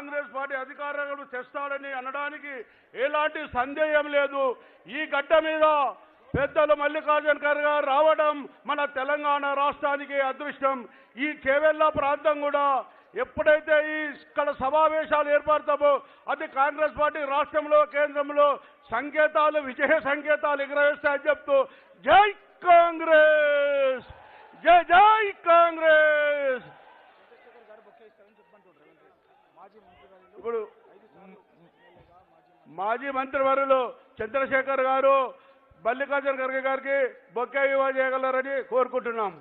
Congress party అధికారంలో తెస్తాడని అనడానికి ఎలాంటి సందేహం లేదు. ఈ గడ్డ మీద పెద్దలు మల్లికార్జున ఖర్గే గారు రావడం మన తెలంగాణ రాష్ట్రానికి అదృష్టం. ఈ చేవెళ్ళ ప్రాంతం కూడా ఎప్పుడైతే ఇక్కడ సమావేశాలు ఏర్పడతామో అది కాంగ్రెస్ పార్టీ రాష్ట్రంలో కేంద్రంలో సంకేతాలు విజయ సంకేతాలు ఎగురవేస్తాయని చెప్తూ జై కాంగ్రెస్, జై జై కాంగ్రెస్. ఇప్పుడు మాజీ మంత్రివర్యులు చంద్రశేఖర్ గారు మల్లికార్జున ఖర్గే గారికి బొకే ఇవ్వజేయగలరని కోరుకుంటున్నాం.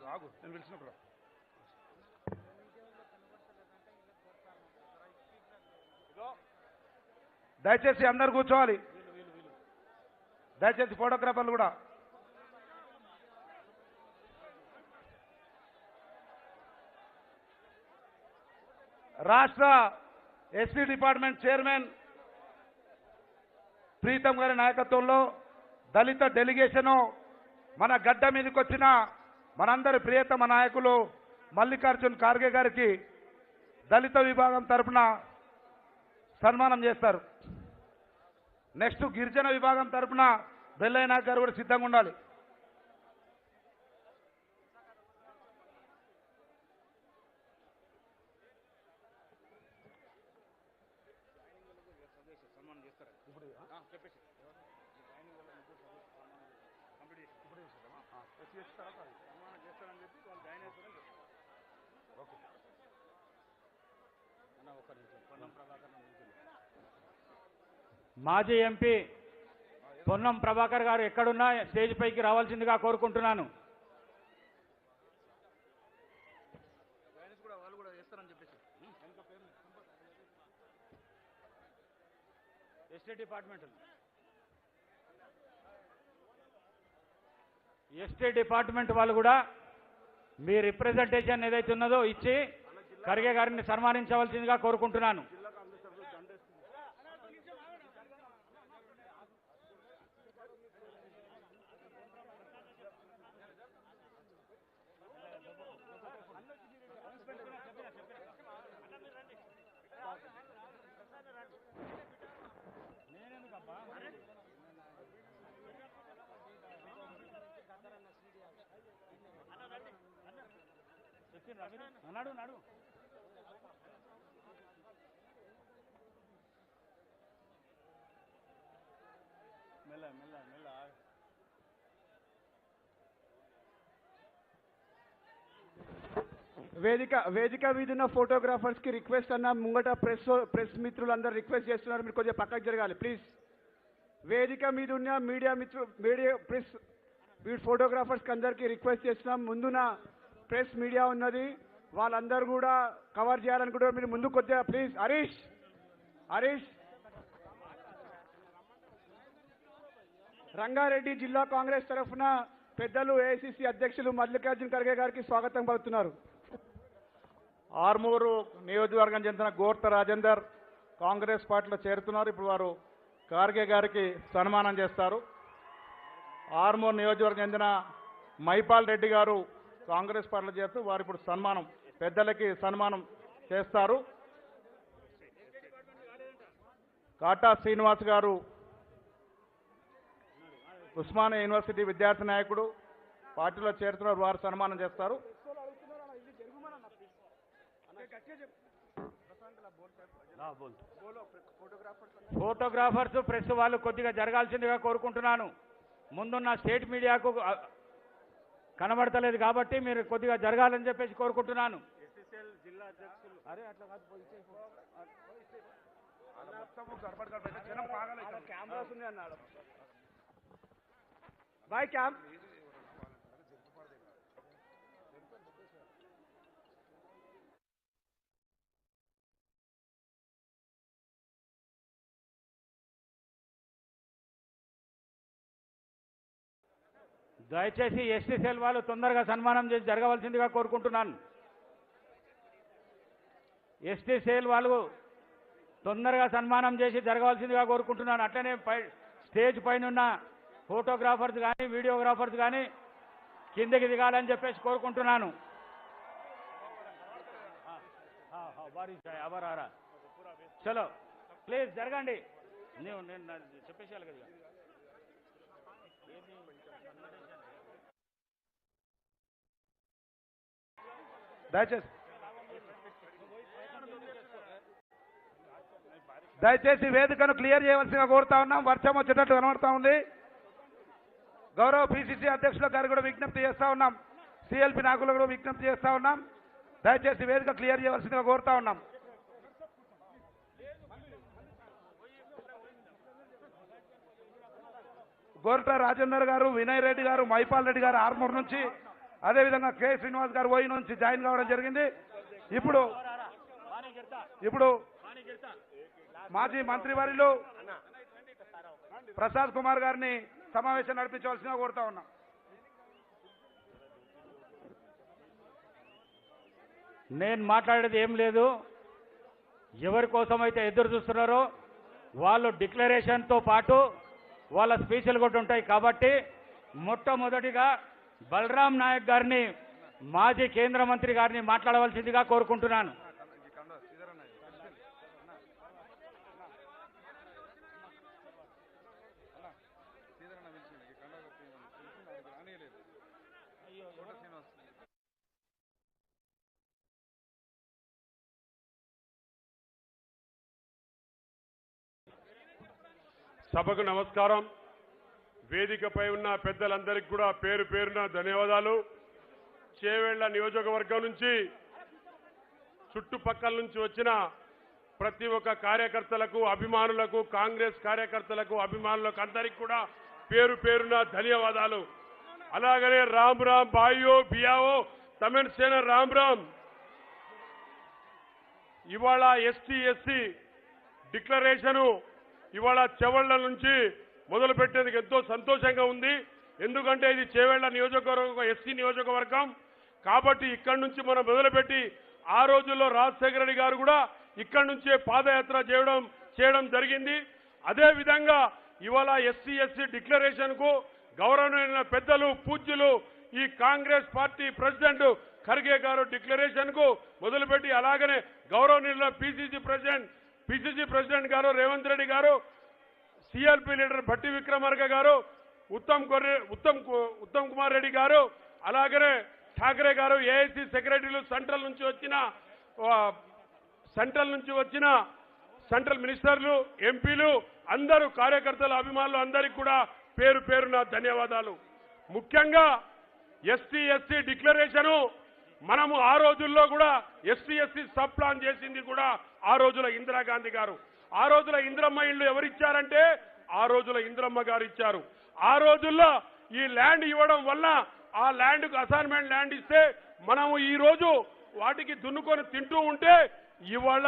రాగు నేను పిలిచినప్పుడు దయచేసి అందరు కూర్చోవాలి. దయచేసి ఫోటోగ్రాఫర్లు కూడా. రాష్ట్ర ఎస్సీ డిపార్ట్మెంట్ చైర్మన్ ప్రీతం గారి నాయకత్వంలో దళిత డెలిగేషను మన గడ్డ మీదకి వచ్చిన మనందరి ప్రియతమ నాయకులు మల్లికార్జున ఖర్గే గారికి దళిత విభాగం తరఫున సన్మానం చేస్తారు. నెక్స్ట్ గిరిజన విభాగం తరఫున బెల్లయ్య నాయక్ గారు కూడా సిద్ధంగా ఉండాలి. మాజీ ఎంపీ పొన్నం ప్రభాకర్ గారు ఎక్కడున్నా స్టేజ్ పైకి రావాల్సిందిగా కోరుకుంటున్నాను. ఎస్టీ డిపార్ట్మెంట్ వాళ్ళు కూడా మీ రిప్రజెంటేషన్ ఏదైతే ఉన్నదో ఇచ్చి ఖర్గే గారిని సన్మానించవలసిందిగా కోరుకుంటున్నాను. నడు నడు మెల్ల మెల్ల మెల్ల. వేదిక మీద ఉన్న ఫోటోగ్రాఫర్స్ కి రిక్వెస్ట్ అన్న, ముంగట ప్రెస్ మిత్రులందరూ రిక్వెస్ట్ చేస్తున్నారు, మీరు కొంచెం పక్కకు జరగాలి ప్లీజ్. వేదిక మీద ఉన్న మీడియా ప్రెస్ ఫోటోగ్రాఫర్స్ కి అందరికీ రిక్వెస్ట్ చేస్తున్నాం. ముందున ప్రెస్ మీడియా ఉన్నది, వాళ్ళందరూ కూడా కవర్ చేయాలనుకుంటే మీరు ముందుకు కొద్దిగా ప్లీజ్. హరీష్ రంగారెడ్డి జిల్లా కాంగ్రెస్ తరఫున పెద్దలు ఏఐసిసి అధ్యక్షులు మల్లికార్జున ఖర్గే గారికి స్వాగతం పలుకుతున్నారు. ఆర్మూరు నియోజకవర్గం చెందిన గోర్త రాజేందర్ కాంగ్రెస్ పార్టీలో చేరుతున్నారు. ఇప్పుడు వారు ఖర్గే గారికి సన్మానం చేస్తారు. ఆర్మూరు నియోజకవర్గం చెందిన మైపాల్ రెడ్డి గారు కాంగ్రెస్ పార్టీలో చేస్తూ వారు ఇప్పుడు పెద్దలకి సన్మానం చేస్తారు. కాటా శ్రీనివాస్ గారు ఉస్మానియా యూనివర్సిటీ విద్యార్థి నాయకుడు పార్టీలో చేరుతున్నారు, వారు సన్మానం చేస్తారు. ఫోటోగ్రాఫర్స్ ప్రెస్ వాళ్ళు కొద్దిగా జరగాల్సిందిగా కోరుకుంటున్నాను. ముందున్న స్టేట్ మీడియాకు కనబడతలేదు కాబట్టి మీరు కొద్దిగా జరగాలని చెప్పేసి కోరుకుంటున్నాను. దయచేసి ఎస్టీ సెల్ వాళ్ళు తొందరగా సన్మానం చేసి జరగవలసిందిగా కోరుకుంటున్నాను. ఎస్టీ సెల్ వాళ్ళు తొందరగా సన్మానం చేసి జరగవలసిందిగా కోరుకుంటున్నాను. అట్లనే స్టేజ్ పైన ఉన్న ఫోటోగ్రాఫర్స్ కానీ వీడియోగ్రాఫర్స్ కానీ కిందకి దిగాలని చెప్పేసి కోరుకుంటున్నాను. చలో ప్లీజ్ జరగండి. నేను చెప్పేసేయాలి కదా. దయచేసి వేదికను క్లియర్ చేయవలసిందిగా కోరుతా ఉన్నాం. వర్షం వచ్చేటట్టు కనబడతా ఉంది. గౌరవ పిసిసి అధ్యక్షుల గారు కూడా విజ్ఞప్తి చేస్తా ఉన్నాం. సిఎల్పి నాయకులు కూడా విజ్ఞప్తి చేస్తా ఉన్నాం. దయచేసి వేదిక క్లియర్ చేయవలసిందిగా కోరుతా ఉన్నాం. గోర్ట రాజేందర్ గారు, వినయ్ రెడ్డి గారు, మైపాల్ రెడ్డి గారు ఆర్మూర్ నుంచి, అదేవిధంగా కె శ్రీనివాస్ గారు ఓయి నుంచి జాయిన్ కావడం జరిగింది. ఇప్పుడు మాజీ మంత్రివర్యులు ప్రసాద్ కుమార్ గారిని సమావేశం నడిపించవలసిందిగా కోరుతా ఉన్నాం. నేను మాట్లాడేది ఏం లేదు. ఎవరి కోసం అయితే ఎదురు చూస్తున్నారో వాళ్ళు డిక్లరేషన్తో పాటు వాళ్ళ స్పీచ్లు కూడా ఉంటాయి. కాబట్టి మొట్టమొదటిగా బలరాం నాయక్ గారిని, మాజీ కేంద్ర మంత్రి గారిని మాట్లాడవలసిందిగా కోరుకుంటున్నాను. సభకు నమస్కారం. వేదికపై ఉన్న పెద్దలందరికీ కూడా పేరు పేరున ధన్యవాదాలు. చేవెళ్ల నియోజకవర్గం నుంచి, చుట్టుపక్కల నుంచి వచ్చిన ప్రతి ఒక్క కార్యకర్తలకు, అభిమానులకు, కాంగ్రెస్ కార్యకర్తలకు, అభిమానులకు అందరికీ కూడా పేరు పేరున ధన్యవాదాలు. అలాగనే రామ్ రామ్ భాయో బియావో తమిళ సేన రామ్ రామ్. ఇవాళ ఎస్టీ ఎస్సీ డిక్లరేషను ఇవాళ చెవళ్ల నుంచి మొదలు పెట్టేందుకు ఎంతో సంతోషంగా ఉంది. ఎందుకంటే ఇది చేవెళ్ల నియోజకవర్గం, ఎస్సీ నియోజకవర్గం కాబట్టి ఇక్కడి నుంచి మనం మొదలుపెట్టి, ఆ రోజుల్లో రాజశేఖర రెడ్డి గారు కూడా ఇక్కడి నుంచే పాదయాత్ర చేయడం జరిగింది. అదే విధంగా ఇవాళ ఎస్సీ ఎస్సీ డిక్లరేషన్ కు గౌరవనీయ పెద్దలు, పూజ్యులు ఈ కాంగ్రెస్ పార్టీ ప్రెసిడెంట్ ఖర్గే గారు డిక్లరేషన్ కు మొదలుపెట్టి, అలాగనే గౌరవనీయుల పిసిసి ప్రెసిడెంట్ గారు రేవంత్ రెడ్డి గారు, సిఆర్పి లీడర్ భట్టి విక్రమార్క గారు, ఉత్తమ్ కుమార్ రెడ్డి గారు, అలాగనే ఠాకరే గారు, ఏఐసి సెక్రటరీలు, సెంట్రల్ నుంచి వచ్చిన సెంట్రల్ మినిస్టర్లు, ఎంపీలు, అందరూ కార్యకర్తలు, అభిమానులు అందరికీ కూడా పేరు పేరున ధన్యవాదాలు. ముఖ్యంగా ఎస్టీ ఎస్సీ డిక్లరేషను మనము ఆ రోజుల్లో కూడా ఎస్టీ ఎస్సీ సబ్ ప్లాన్ చేసింది కూడా ఆ రోజుల ఇందిరాగాంధీ గారు. ఆ రోజుల ఇంద్రమ్మ ఇళ్లు ఎవరిచ్చారంటే ఆ రోజుల ఇంద్రమ్మ గారు ఇచ్చారు. ఆ రోజుల్లో ఈ ల్యాండ్ ఇవ్వడం వల్ల, ఆ ల్యాండ్కు అసైన్మెంట్ ల్యాండ్ ఇస్తే మనము ఈ రోజు వాటికి దున్నుకొని తింటూ ఉంటే ఇవాళ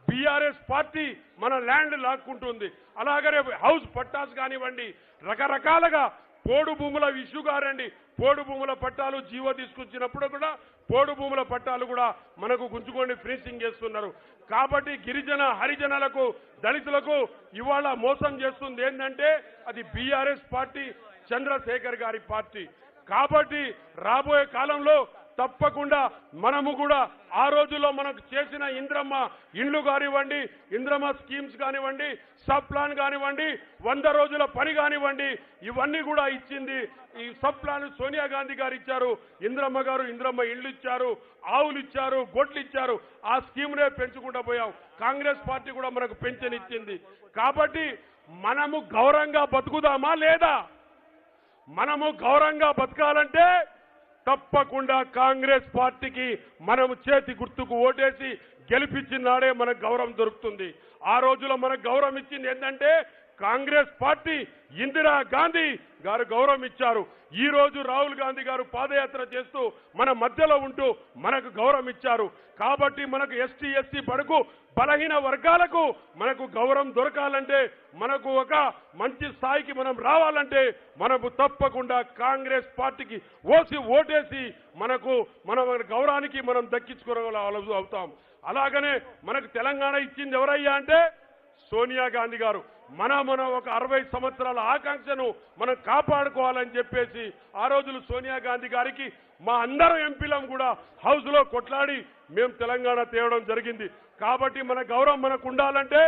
బీఆర్ఎస్ పార్టీ మన ల్యాండ్ లాక్కుంటుంది. అలాగనే హౌస్ పట్టాస్ కానివ్వండి, రకరకాలుగా పోడు భూముల ఇష్యూ కారండి, పోడు భూముల పట్టాలు జీవో తీసుకొచ్చినప్పుడు కూడా పోడు భూముల పట్టాలు కూడా మనకు గుంజుకొని ఫినిషింగ్ చేస్తున్నారు. కాబట్టి గిరిజన, హరిజనులకు, దళితులకు ఇవాళ మోసం చేస్తుంది ఏంటంటే అది బీఆర్ఎస్ పార్టీ, చంద్రశేఖర్ గారి పార్టీ. కాబట్టి రాబోయే కాలంలో తప్పకుండా మనము కూడా ఆ రోజుల్లో మనకు చేసిన ఇంద్రమ్మ ఇండ్లు కానివ్వండి, ఇంద్రమ్మ స్కీమ్స్ కానివ్వండి, సబ్ ప్లాన్ కానివ్వండి, 100 రోజుల పని కానివ్వండి, ఇవన్నీ కూడా ఇచ్చింది ఈ సబ్ ప్లాన్ సోనియా గాంధీ గారు ఇచ్చారు. ఇంద్రమ్మ గారు ఇంద్రమ్మ ఇండ్లు ఇచ్చారు, ఆవులు ఇచ్చారు, గొడ్లు ఇచ్చారు. ఆ స్కీమ్నే పెంచుకుంటూ పోయాం. కాంగ్రెస్ పార్టీ కూడా మనకు పెన్షన్ ఇచ్చింది. కాబట్టి మనము గౌరవంగా బతుకుదామా లేదా? మనము గౌరవంగా బతకాలంటే తప్పకుండా కాంగ్రెస్ పార్టీకి మనము చేతి గుర్తుకు ఓటేసి గెలిపించిన నాడే మనకు గౌరవం దొరుకుతుంది. ఆ రోజులో మనకు గౌరవం ఇచ్చింది ఏంటంటే కాంగ్రెస్ పార్టీ ఇందిరా గాంధీ గారు గౌరవం ఇచ్చారు. ఈ రోజు రాహుల్ గాంధీ గారు పాదయాత్ర చేస్తూ మన మధ్యలో ఉంటూ మనకు గౌరవం ఇచ్చారు. కాబట్టి మనకు ఎస్టీ ఎస్సీ బడుగు బలహీన వర్గాలకు మనకు గౌరవం దొరకాలంటే, మనకు ఒక మంచి స్థాయికి మనం రావాలంటే మనకు తప్పకుండా కాంగ్రెస్ పార్టీకి ఓటేసి మనకు మన గౌరవానికి మనం దక్కించుకోగల అవుతాం. అలాగనే మనకు తెలంగాణ ఇచ్చింది ఎవరయ్యా అంటే సోనియా గాంధీ గారు. మన ఒక 60 సంవత్సరాల ఆకాంక్షను మనం కాపాడుకోవాలని చెప్పేసి ఆ రోజులు సోనియా గాంధీ గారికి మా అందరం ఎంపీలం కూడా హౌస్ లో కొట్లాడి మేము తెలంగాణ తేవడం జరిగింది. కాబట్టి మన గౌరవం మనకు ఉండాలంటే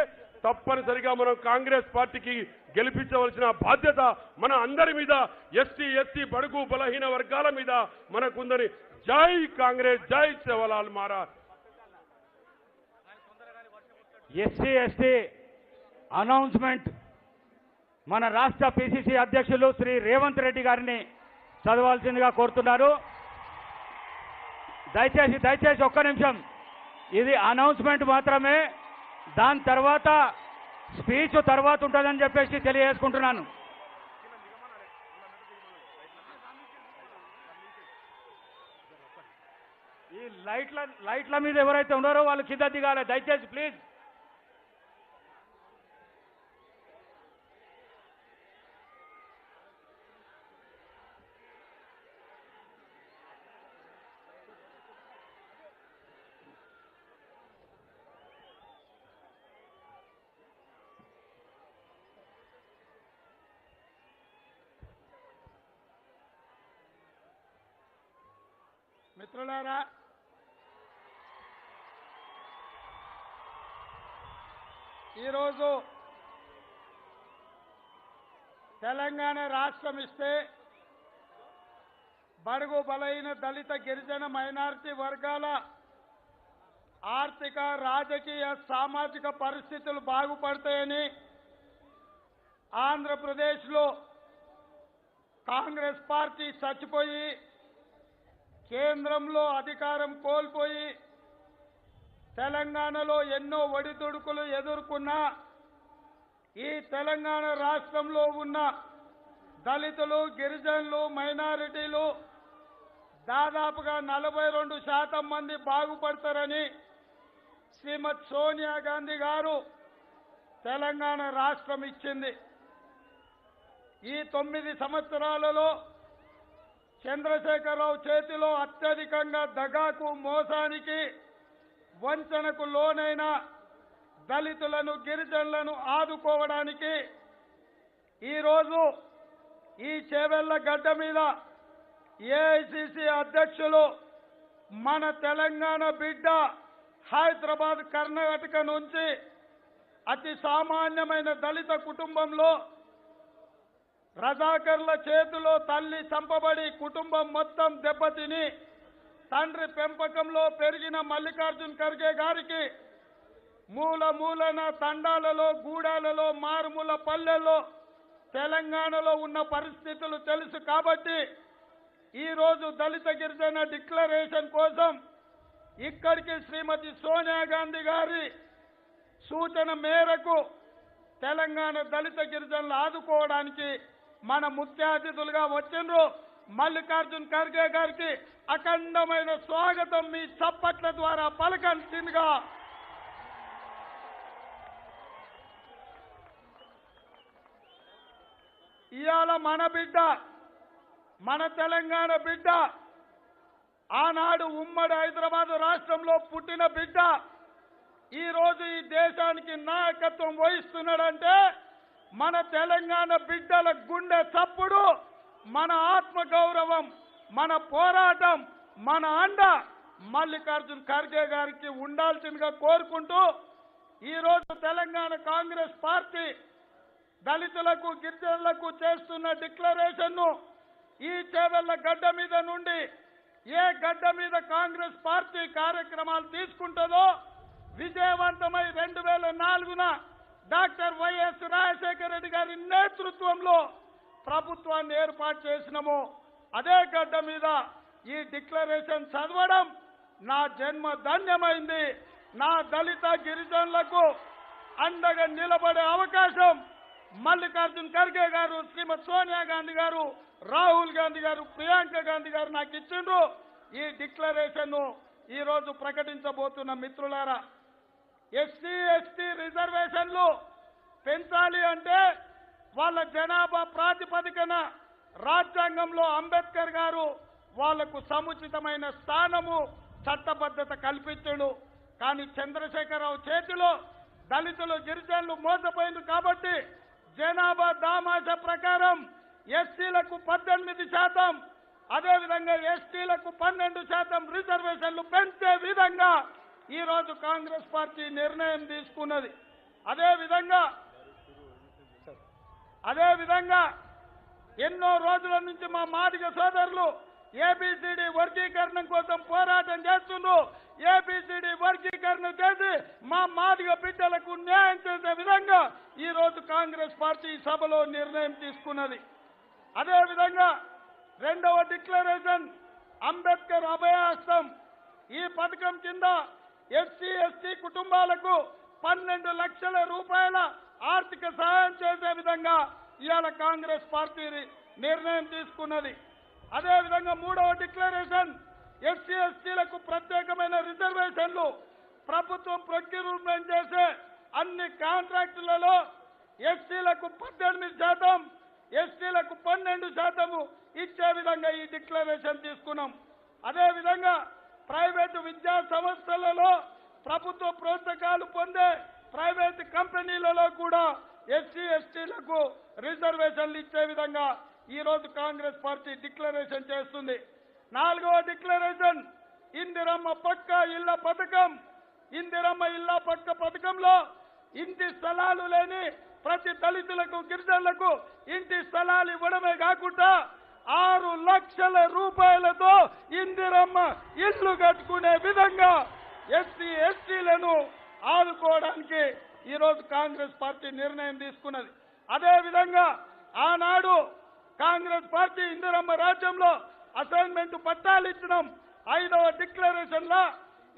తప్పనిసరిగా మనం కాంగ్రెస్ పార్టీకి గెలిపించవలసిన బాధ్యత మన అందరి మీద, ఎస్టీ ఎస్సీ బడుగు బలహీన వర్గాల మీద మనకుందని. జై కాంగ్రెస్, జై Sevalal Maharaj. SC ST announcement మన రాష్ట్ర పిసిసి అధ్యక్షులు శ్రీ రేవంత్ రెడ్డి గారిని చదవాల్సిందిగా కోరుతున్నారు. దయచేసి ఒక్క నిమిషం, ఇది అనౌన్స్మెంట్ మాత్రమే, దాని తర్వాత స్పీచ్ తర్వాత ఉంటుందని చెప్పేసి తెలియజేసుకుంటున్నాను. ఈ లైట్ల మీద ఎవరైతే ఉన్నారో వాళ్ళు కింద దిగాలి దయచేసి ప్లీజ్. మిత్రులారా, ఈరోజు తెలంగాణ రాష్ట్రం ఇస్తే బడుగు బలహీన దళిత గిరిజన మైనారిటీ వర్గాల ఆర్థిక రాజకీయ సామాజిక పరిస్థితులు బాగుపడతాయని ఆంధ్రప్రదేశ్లో కాంగ్రెస్ పార్టీ చచ్చిపోయి కేంద్రంలో అధికారం కోల్పోయి తెలంగాణలో ఎన్నో ఒడిదుడుకులు ఎదుర్కొన్న ఈ తెలంగాణ రాష్ట్రంలో ఉన్న దళితులు, గిరిజనులు, మైనారిటీలు దాదాపుగా 42% మంది బాగుపడతారని శ్రీమతి సోనియా గాంధీ గారు తెలంగాణ రాష్ట్రం ఇచ్చింది. ఈ 9 సంవత్సరాలలో చంద్రశేఖరరావు చేతిలో అత్యధికంగా దగాకు, మోసానికి, వంచనకు లోనైన దళితులను, గిరిజనులను ఆదుకోవడానికి ఈరోజు ఈ చేవెళ్ల గడ్డ మీద ఏఐసిసి అధ్యక్షులు మన తెలంగాణ బిడ్డ హైదరాబాద్, కర్ణాటక నుంచి అతి సామాన్యమైన దళిత కుటుంబంలో రజాకర్ల చేతిలో తల్లి చంపబడి కుటుంబం మొత్తం దెబ్బతిని తండ్రి పెంపకంలో పెరిగిన మల్లికార్జున్ ఖర్గే గారికి మూలన తండాలలో, గూడాలలో, మారుమూల పల్లెల్లో తెలంగాణలో ఉన్న పరిస్థితులు తెలుసు. కాబట్టి ఈరోజు దళిత గిరిజన డిక్లరేషన్ కోసం ఇక్కడికి శ్రీమతి సోనియా గాంధీ గారి సూచన మేరకు తెలంగాణ దళిత గిరిజనులు ఆదుకోవడానికి మన ముఖ్య అతిథులుగా వచ్చిండ్రు. మల్లికార్జున్ ఖర్గే గారికి అఖండమైన స్వాగతం మీ చప్పట్ల ద్వారా పలకాల్సిందిగా ఇవాళ మన బిడ్డ, మన తెలంగాణ బిడ్డ, ఆనాడు ఉమ్మడి హైదరాబాద్ రాష్ట్రంలో పుట్టిన బిడ్డ ఈరోజు ఈ దేశానికి నాయకత్వం వహిస్తున్నాడంటే మన తెలంగాణ బిడ్డల గుండె చప్పుడు, మన ఆత్మగౌరవం, మన పోరాటం, మన అండ మల్లికార్జున్ ఖర్గే గారికి ఉండాల్సిందిగా కోరుకుంటూ ఈరోజు తెలంగాణ కాంగ్రెస్ పార్టీ దళితులకు, గిరిజనులకు చేస్తున్న డిక్లరేషన్ను ఈ చేవెళ్ల గడ్డ మీద నుండి ఏ గడ్డ మీద కాంగ్రెస్ పార్టీ కార్యక్రమాలు తీసుకుంటుందో విజయవంతమై 2004న డాక్టర్ వైఎస్ రాజశేఖర రెడ్డి గారి నేతృత్వంలో ప్రభుత్వాన్ని ఏర్పాటు చేసినాము. అదే గడ్డ మీద ఈ డిక్లరేషన్ చదవడం నా జన్మ ధన్యమైంది. నా దళిత గిరిజనులకు అండగా నిలబడే అవకాశం మల్లికార్జున్ ఖర్గే గారు, శ్రీమతి సోనియా గాంధీ గారు, రాహుల్ గాంధీ గారు, ప్రియాంక గాంధీ గారు నాకు ఇచ్చిండ్రు. ఈ డిక్లరేషన్ ఈ రోజు ప్రకటించబోతున్న మిత్రులారా, ఎస్సీ ఎస్టీ రిజర్వేషన్లు పెంచాలి అంటే వాళ్ళ జనాభా ప్రాతిపదికన రాజ్యాంగంలో అంబేద్కర్ గారు వాళ్లకు సముచితమైన స్థానము చట్టబద్ధత కల్పించడు. కానీ చంద్రశేఖరరావు చేతిలో దళితులు గిరిజనులు మోసపోయింది కాబట్టి జనాభా దామాష ప్రకారం ఎస్సీలకు 18%, అదేవిధంగా ఎస్టీలకు 12% రిజర్వేషన్లు పెంచే విధంగా ఈ రోజు కాంగ్రెస్ పార్టీ నిర్ణయం తీసుకున్నది. అదేవిధంగా ఎన్నో రోజుల నుంచి మా మాదిగ సోదరులు ఏబిసిడి వర్గీకరణ కోసం పోరాటం చేస్తున్నారు. ఏబిసిడి వర్గీకరణ చేసి మా మాదిగ బిడ్డలకు న్యాయం చేసే విధంగా ఈ రోజు కాంగ్రెస్ పార్టీ సభలో నిర్ణయం తీసుకున్నది. అదేవిధంగా రెండవ డిక్లరేషన్ అంబేద్కర్ అభయహస్తం. ఈ పథకం కింద ఎస్సీ ఎస్టీ కుటుంబాలకు 12 లక్షల రూపాయల ఆర్థిక సహాయం చేసే విధంగా ఇవాళ కాంగ్రెస్ పార్టీ నిర్ణయం తీసుకున్నది. అదేవిధంగా మూడవ డిక్లరేషన్ ఎస్సీ ఎస్టీలకు ప్రత్యేకమైన రిజర్వేషన్లు. ప్రభుత్వం ప్రొక్యూర్మెంట్ చేసే అన్ని కాంట్రాక్టులలో ఎస్సీలకు 18%, ఎస్టీలకు 12% ఇచ్చే విధంగా ఈ డిక్లరేషన్ తీసుకున్నాం. అదేవిధంగా ప్రైవేటు విద్యా సంస్థలలో ప్రభుత్వ ప్రోత్సాహకాలు పొందే ప్రైవేట్ కంపెనీలలో కూడా ఎస్సీ ఎస్టీలకు రిజర్వేషన్లు ఇచ్చే విధంగా ఈ రోజు కాంగ్రెస్ పార్టీ డిక్లరేషన్ చేస్తుంది. నాలుగవ డిక్లరేషన్ ఇందిరమ్మ పక్కా ఇళ్ల పథకం. ఇందిరమ్మ ఇళ్ల పక్క పథకంలో ఇంటి స్థలాలు లేని ప్రతి దళితులకు గిరిజనులకు ఇంటి స్థలాలు ఇవ్వడమే కాకుండా 6 లక్షల రూపాయలతో ఇందిరమ్మ ఇల్లు కట్టుకునే విధంగా ఎస్సీ ఎస్టీలను ఆదుకోవడానికి ఈ రోజు కాంగ్రెస్ పార్టీ నిర్ణయం తీసుకున్నది. అదేవిధంగా ఆనాడు కాంగ్రెస్ పార్టీ ఇందిరమ్మ రాజ్యంలో అసైన్మెంట్ పట్టాలు ఇచ్చినాం. 5వ డిక్లరేషన్ లో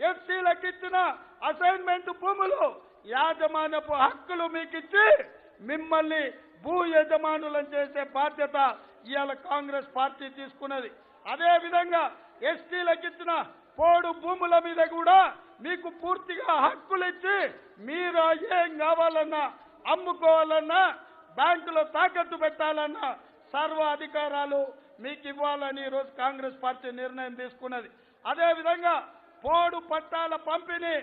ఎస్సీలకు ఇచ్చిన అసైన్మెంట్ భూములు యాజమాన్యపు హక్కులు మీకు ఇచ్చి మిమ్మల్ని భూ యజమానులను చేసే బాధ్యత ఇవాళ కాంగ్రెస్ పార్టీ తీసుకున్నది. అదేవిధంగా ఎస్టీలకు ఇచ్చిన పోడు భూముల మీద కూడా మీకు పూర్తిగా హక్కులు ఇచ్చి మీరు ఏం కావాలన్నా అమ్ముకోవాలన్నా బ్యాంకులో తాకట్టు పెట్టాలన్నా సర్వ అధికారాలు మీకు ఇవ్వాలని ఈరోజు కాంగ్రెస్ పార్టీ నిర్ణయం తీసుకున్నది. అదేవిధంగా పోడు పట్టాల పంపిణీ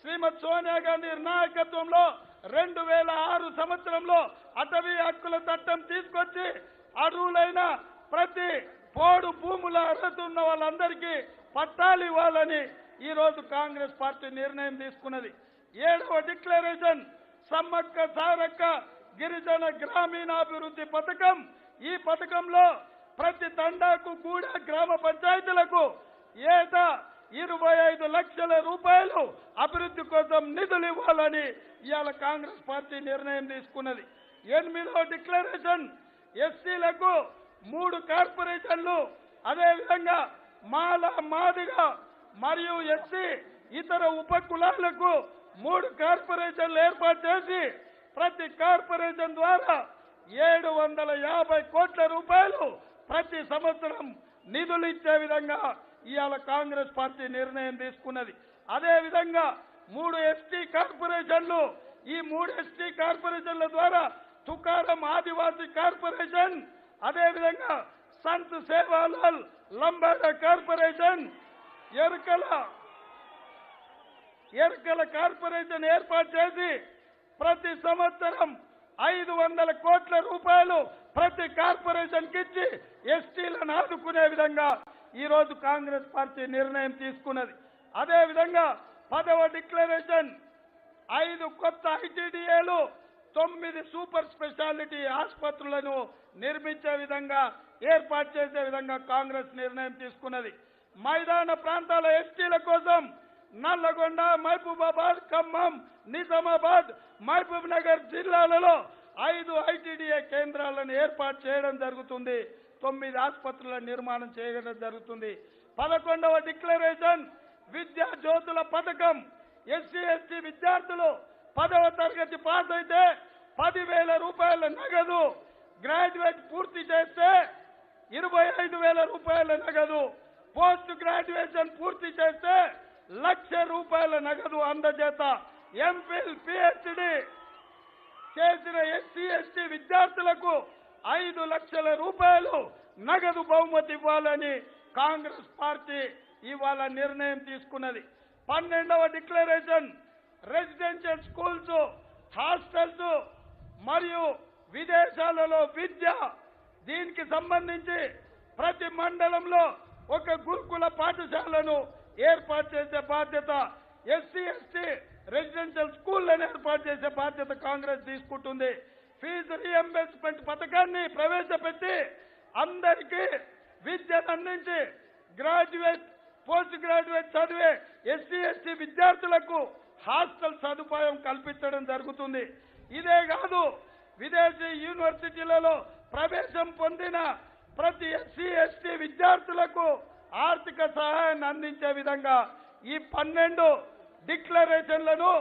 శ్రీమతి సోనియా గాంధీ నాయకత్వంలో 2006 సంవత్సరంలో అటవీ హక్కుల చట్టం తీసుకొచ్చి అర్హులైన ప్రతి పోడు భూముల అర్హత ఉన్న వాళ్ళందరికీ పట్టాలు ఇవ్వాలని ఈ రోజు కాంగ్రెస్ పార్టీ నిర్ణయం తీసుకున్నది. 7వ డిక్లరేషన్ సమ్మక్క సారక్క గిరిజన గ్రామీణాభివృద్ధి పథకం. ఈ పథకంలో ప్రతి తండాకు కూడా గ్రామ పంచాయతీలకు ఏటా 25 లక్షల రూపాయలు అభివృద్ధి కోసం నిధులు ఇవ్వాలని ఇవాళ కాంగ్రెస్ పార్టీ నిర్ణయం తీసుకున్నది. 8వ డిక్లరేషన్ ఎస్సీలకు 3 కార్పొరేషన్లు, అదేవిధంగా మాల మాదిగ మరియు ఎస్సీ ఇతర ఉప కులాలకు 3 కార్పొరేషన్లు ఏర్పాటు చేసి ప్రతి కార్పొరేషన్ ద్వారా 750 కోట్ల రూపాయలు ప్రతి సంవత్సరం నిధులు ఇచ్చే విధంగా ఇవాళ కాంగ్రెస్ పార్టీ నిర్ణయం తీసుకున్నది. అదేవిధంగా 3 ఎస్టీ కార్పొరేషన్లు. ఈ 3 ఎస్టీ కార్పొరేషన్ల ద్వారా తుకారం ఆదివాసీ కార్పొరేషన్, అదేవిధంగా సంత్ సేవాలాల్ లంబాడ కార్పొరేషన్, ఎరకల కార్పొరేషన్ ఏర్పాటు చేసి ప్రతి సంవత్సరం 500 కోట్ల రూపాయలు ప్రతి కార్పొరేషన్ కి ఇచ్చి ఎస్టీలను ఆదుకునే విధంగా ఈ రోజు కాంగ్రెస్ పార్టీ నిర్ణయం తీసుకున్నది. అదేవిధంగా 10వ డిక్లరేషన్ 5 కొత్త ఐటీడీఏలు, 9 సూపర్ స్పెషాలిటీ ఆసుపత్రులను నిర్మించే విధంగా ఏర్పాటు చేసే విధంగా కాంగ్రెస్ నిర్ణయం తీసుకున్నది. మైదాన ప్రాంతాల ఎస్టీల కోసం నల్లగొండ, మహబూబాబాద్, ఖమ్మం, నిజామాబాద్, మహబూబ్ నగర్ జిల్లాలలో 5 ఐటీడీఏ కేంద్రాలను ఏర్పాటు చేయడం జరుగుతుంది. 9 ఆసుపత్రుల నిర్మాణం చేయడం జరుగుతుంది. 11వ డిక్లరేషన్ విద్యా జ్యోతుల పథకం. ఎస్సీ ఎస్టీ విద్యార్థులు 10వ తరగతి పాస్ అయితే 10,000 రూపాయల నగదు, గ్రాడ్యుయేట్ పూర్తి చేస్తే 25,000 రూపాయల నగదు, పోస్ట్ గ్రాడ్యుయేషన్ పూర్తి చేస్తే 1,00,000 రూపాయల నగదు అందజేత ఎంఫిల్ పిహెచ్డి చేసిన ఎస్సీ ఎస్టీ విద్యార్థులకు 5 లక్షల రూపాయలు నగదు బహుమతి ఇవ్వాలని కాంగ్రెస్ పార్టీ ఇవాళ నిర్ణయం తీసుకున్నది. 12వ డిక్లరేషన్ రెసిడెన్షియల్ స్కూల్స్, హాస్టల్స్ మరియు విదేశాలలో విద్య, దీనికి సంబంధించి ప్రతి మండలంలో ఒక గురుకుల పాఠశాలను ఏర్పాటు చేసే బాధ్యత, ఎస్సీ ఎస్టీ రెసిడెన్షియల్ స్కూళ్లను ఏర్పాటు చేసే బాధ్యత కాంగ్రెస్ తీసుకుంటుంది. ఫీజు రీఎంబర్స్మెంట్ పథకాన్ని ప్రవేశపెట్టి అందరికీ విద్యను అందించి గ్రాడ్యుయేట్, పోస్ట్ గ్రాడ్యుయేట్ చదివే ఎస్సీ ఎస్టీ విద్యార్థులకు హాస్టల్ సదుపాయం కల్పించడం జరుగుతుంది. ఇదే కాదు, విదేశీ యూనివర్సిటీలలో ప్రవేశం పొందిన ప్రతి ఎస్సీ ఎస్టీ విద్యార్థులకు ఆర్థిక సహాయాన్ని అందించే విధంగా ఈ 12 డిక్లరేషన్లను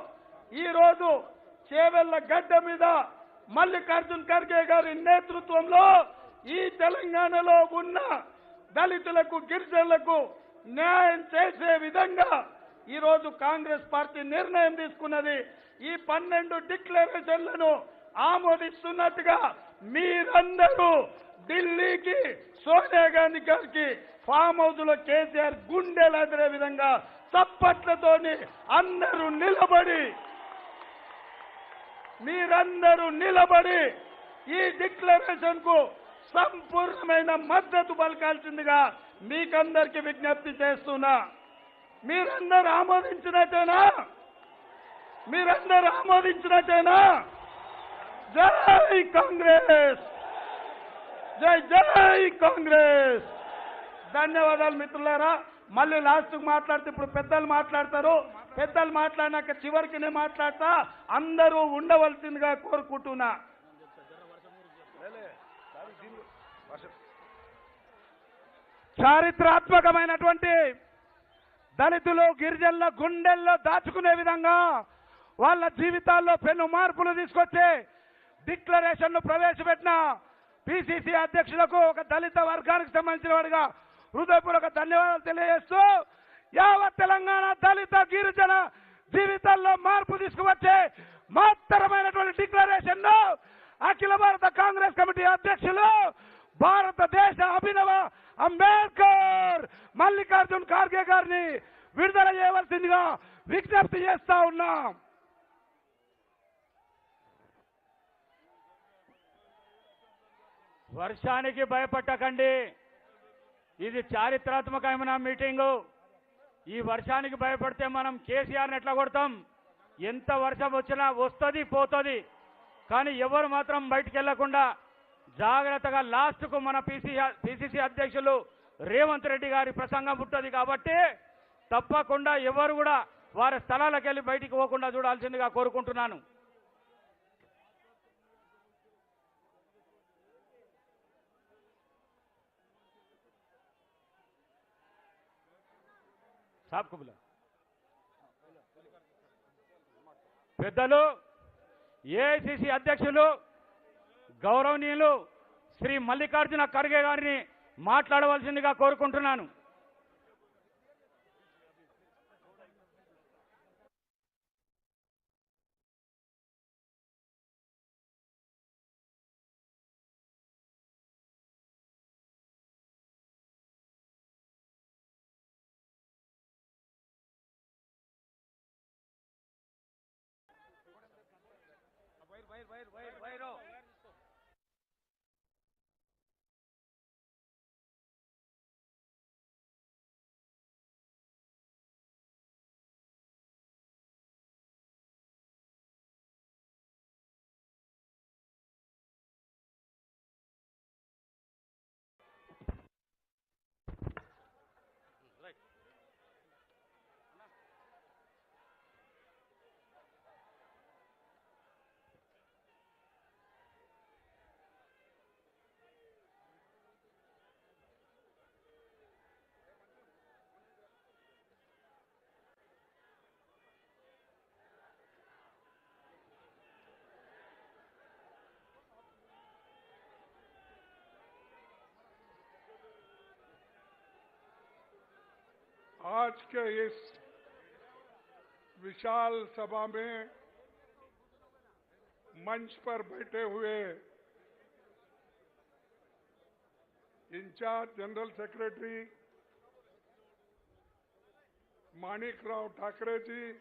ఈ రోజు చేవెళ్ల గడ్డ మీద మల్లికార్జున్ ఖర్గే గారి నేతృత్వంలో ఈ తెలంగాణలో ఉన్న దళితులకు, గిరిజనులకు న్యాయం చేసే విధంగా ఈ రోజు కాంగ్రెస్ పార్టీ నిర్ణయం తీసుకున్నది. ఈ 12 డిక్లరేషన్లను ఆమోదిస్తున్నట్టుగా మీరందరూ ఢిల్లీకి సోనియా గాంధీ గారికి ఫామ్ హౌస్ లో కేసీఆర్ గుండెలు అదిరే విధంగా చప్పట్లతోని మీరందరూ నిలబడి ఈ డిక్లరేషన్ కు సంపూర్ణమైన మద్దతు పలకాల్సిందిగా మీకందరికీ విజ్ఞప్తి చేస్తున్నా. మీరందరూ ఆమోదించినట్టేనా? జై కాంగ్రెస్, జై జై కాంగ్రెస్. ధన్యవాదాలు మిత్రులారా. మళ్ళీ లాస్ట్ మాట్లాడితే ఇప్పుడు పెద్దలు మాట్లాడతారు. పెద్దలు మాట్లాడినాక చివరికి నేను మాట్లాడతా. అందరూ ఉండవలసిందిగా కోరుకుంటున్నా. చారిత్రాత్మకమైనటువంటి దళితులు, గిరిజనుల గుండెల్లో దాచుకునే విధంగా వాళ్ళ జీవితాల్లో పెను మార్పులు తీసుకొచ్చే డిక్లరేషన్ ను ప్రవేశపెట్టిన పిసిసి అధ్యక్షులకు, ఒక దళిత వర్గానికి సంబంధించిన వాడిగా హృదయపూర్వక ధన్యవాదాలు తెలియజేస్తూ, యావత్ తెలంగాణ దళిత గిరిజన జీవితాల్లో మార్పు తీసుకువచ్చే మహత్తరమైనటువంటి డిక్లరేషన్ ను అఖిల భారత కాంగ్రెస్ కమిటీ అధ్యక్షులు, భారతదేశ అభినవ అంబేద్కర్ మల్లికార్జున్ ఖార్గే గారిని విడుదల చేయవలసిందిగా విజ్ఞప్తి చేస్తా ఉన్నాం. వర్షానికి భయపట్టకండి. ఇది చారిత్రాత్మకమైన మీటింగు. ఈ వర్షానికి భయపడితే మనం కేసీఆర్ని ఎట్లా కొడతాం? ఎంత వర్షం వచ్చినా వస్తుంది, పోతుంది. కానీ ఎవరు మాత్రం బయటికి వెళ్లకుండా జాగ్రత్తగా లాస్ట్కు మన పిసిసి అధ్యక్షులు రేవంత్ రెడ్డి గారి ప్రసంగం ఉంటుంది కాబట్టి తప్పకుండా ఎవరు కూడా వారి స్థలాలకు వెళ్ళి బయటికి పోకుండా చూడాల్సిందిగా కోరుకుంటున్నాను. పెద్దలు, ఏఐసిసి అధ్యక్షులు గౌరవనీయులు శ్రీ మల్లికార్జున ఖర్గే గారిని మాట్లాడవలసిందిగా కోరుకుంటున్నాను. आज के इस विशाल सभा में मंच पर बैठे हुए in-charge general secretary Manikrao Thakre ji,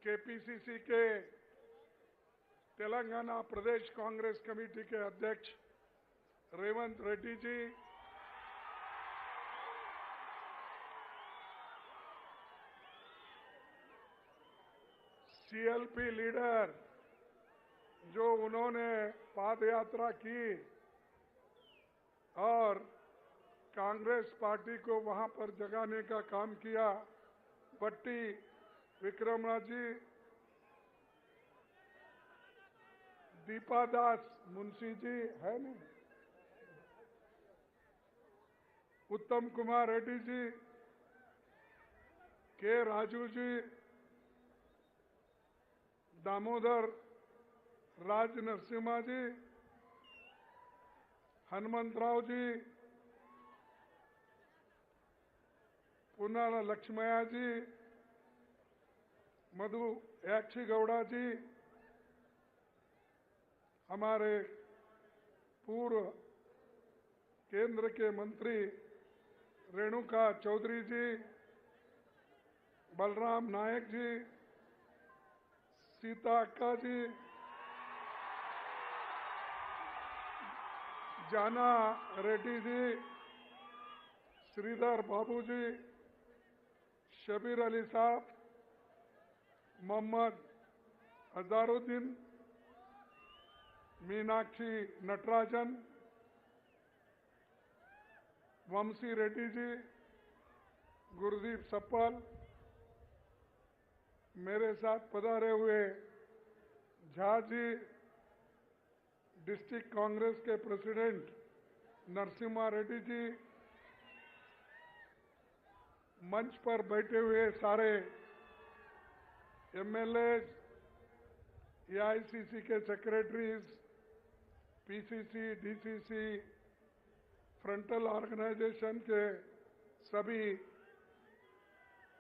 KPCC के तेलंगाना प्रदेश कांग्रेस कमेटी के अध्यक्ष रेवंत रेड्डी जी, सीएलपी लीडर जो उन्होंने पाद यात्रा की और कांग्रेस पार्टी को वहां पर जगाने का काम किया, बट्टी विक्रमराज जी, दीपादास मुंशी जी है नहीं, उत्तम कुमार रेड्डी जी, के राजू जी, दामोदर राज नरसिम्हा जी, हनुमंतराव जी, पुनाला लक्ष्मया जी, मधु याक्षी गौड़ा जी, हमारे पूर्व केंद्र के मंत्री रेणुका चौधरी जी, बलराम नायक जी, सीता अक्का जी, जाना रेड्डी जी, श्रीधर बाबू जी, शबीर अली साहब, मोहम्मद अजहरुद्दीन, मीनाक्षी नटराजन, वंशी रेड्डी जी, गुरदीप सप्पल, मेरे साथ पधारे हुए झा जी, डिस्ट्रिक्ट कांग्रेस के प्रेसिडेंट नरसिम्हा रेड्डी जी, मंच पर बैठे हुए सारे एमएलए, एआईसीसी के secretaries, PCC, DCC, frontal organisation के सभी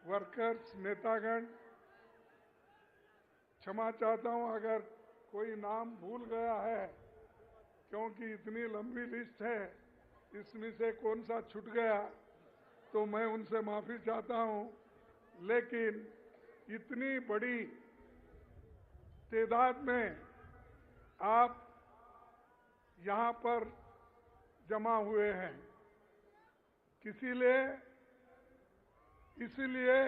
वर्कर्स, नेतागण, क्षमा चाहता हूं अगर कोई नाम भूल गया है, क्योंकि इतनी लंबी लिस्ट है, इसमें से कौन सा छूट गया तो मैं उनसे माफी चाहता हूं, लेकिन इतनी बड़ी तादाद में आप यहां पर जमा हुए हैं, इसलिए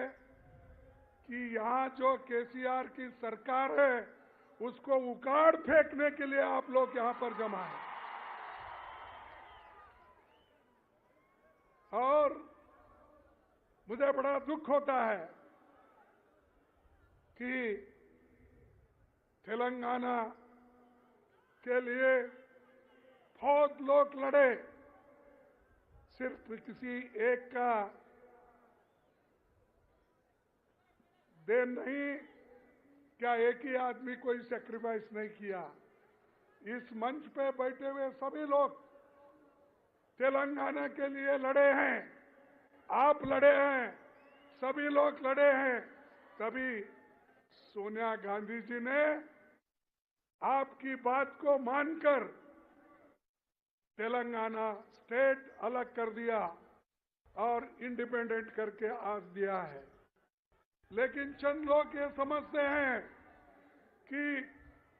कि यहां जो केसीआर की सरकार है उसको उखाड़ फेंकने के लिए आप लोग यहां पर जमा हैं। और मुझे बड़ा दुख होता है कि तेलंगाना के लिए बहुत लोग लड़े, सिर्फ किसी एक का देन नहीं, क्या एक ही आदमी कोई सैक्रिफाइस नहीं किया। इस मंच पे बैठे हुए सभी लोग तेलंगाना के लिए लड़े हैं, आप लड़े हैं, सभी लोग लड़े हैं, तभी सोनिया गांधी जी ने आपकी बात को मानकर तेलंगाना स्टेट अलग कर दिया और इंडिपेंडेंट करके आज दिया है। लेकिन चंद लोग ये समझते हैं कि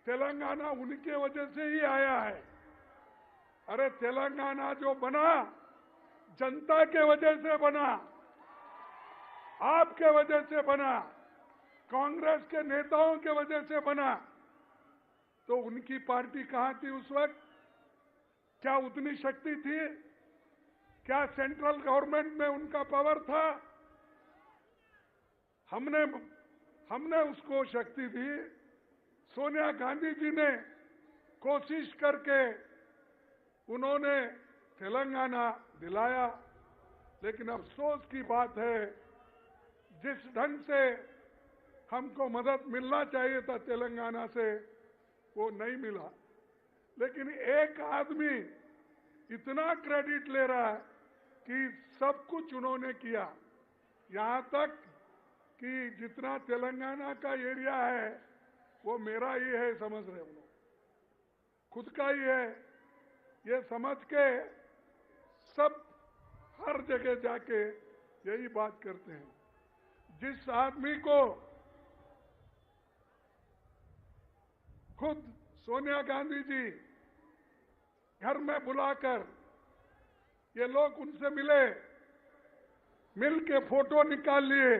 तेलंगाना उनके वजह से ही आया है। अरे तेलंगाना जो बना जनता के वजह से बना, आपके वजह से बना, कांग्रेस के नेताओं के वजह से बना। तो उनकी पार्टी कहां थी उस वक्त? क्या उतनी शक्ति थी? क्या सेंट्रल गवर्नमेंट में उनका पावर था? हमने उसको शक्ति दी। सोनिया गांधी जी ने कोशिश करके उन्होंने तेलंगाना दिलाया, लेकिन अफसोस की बात है जिस ढंग से हमको मदद मिलना चाहिए था तेलंगाना से वो नहीं मिला। लेकिन एक आदमी इतना क्रेडिट ले रहा है कि सब कुछ उन्होंने किया, यहाँ तक कि जितना तेलंगाना का एरिया है वो मेरा ही है समझ रहे हो, खुद का ही है ये समझ के सब हर जगह जाके यही बात करते हैं। जिस आदमी को खुद सोनिया गांधी जी घर में बुलाकर ये लोग उनसे मिले, मिल के फोटो निकाल लिए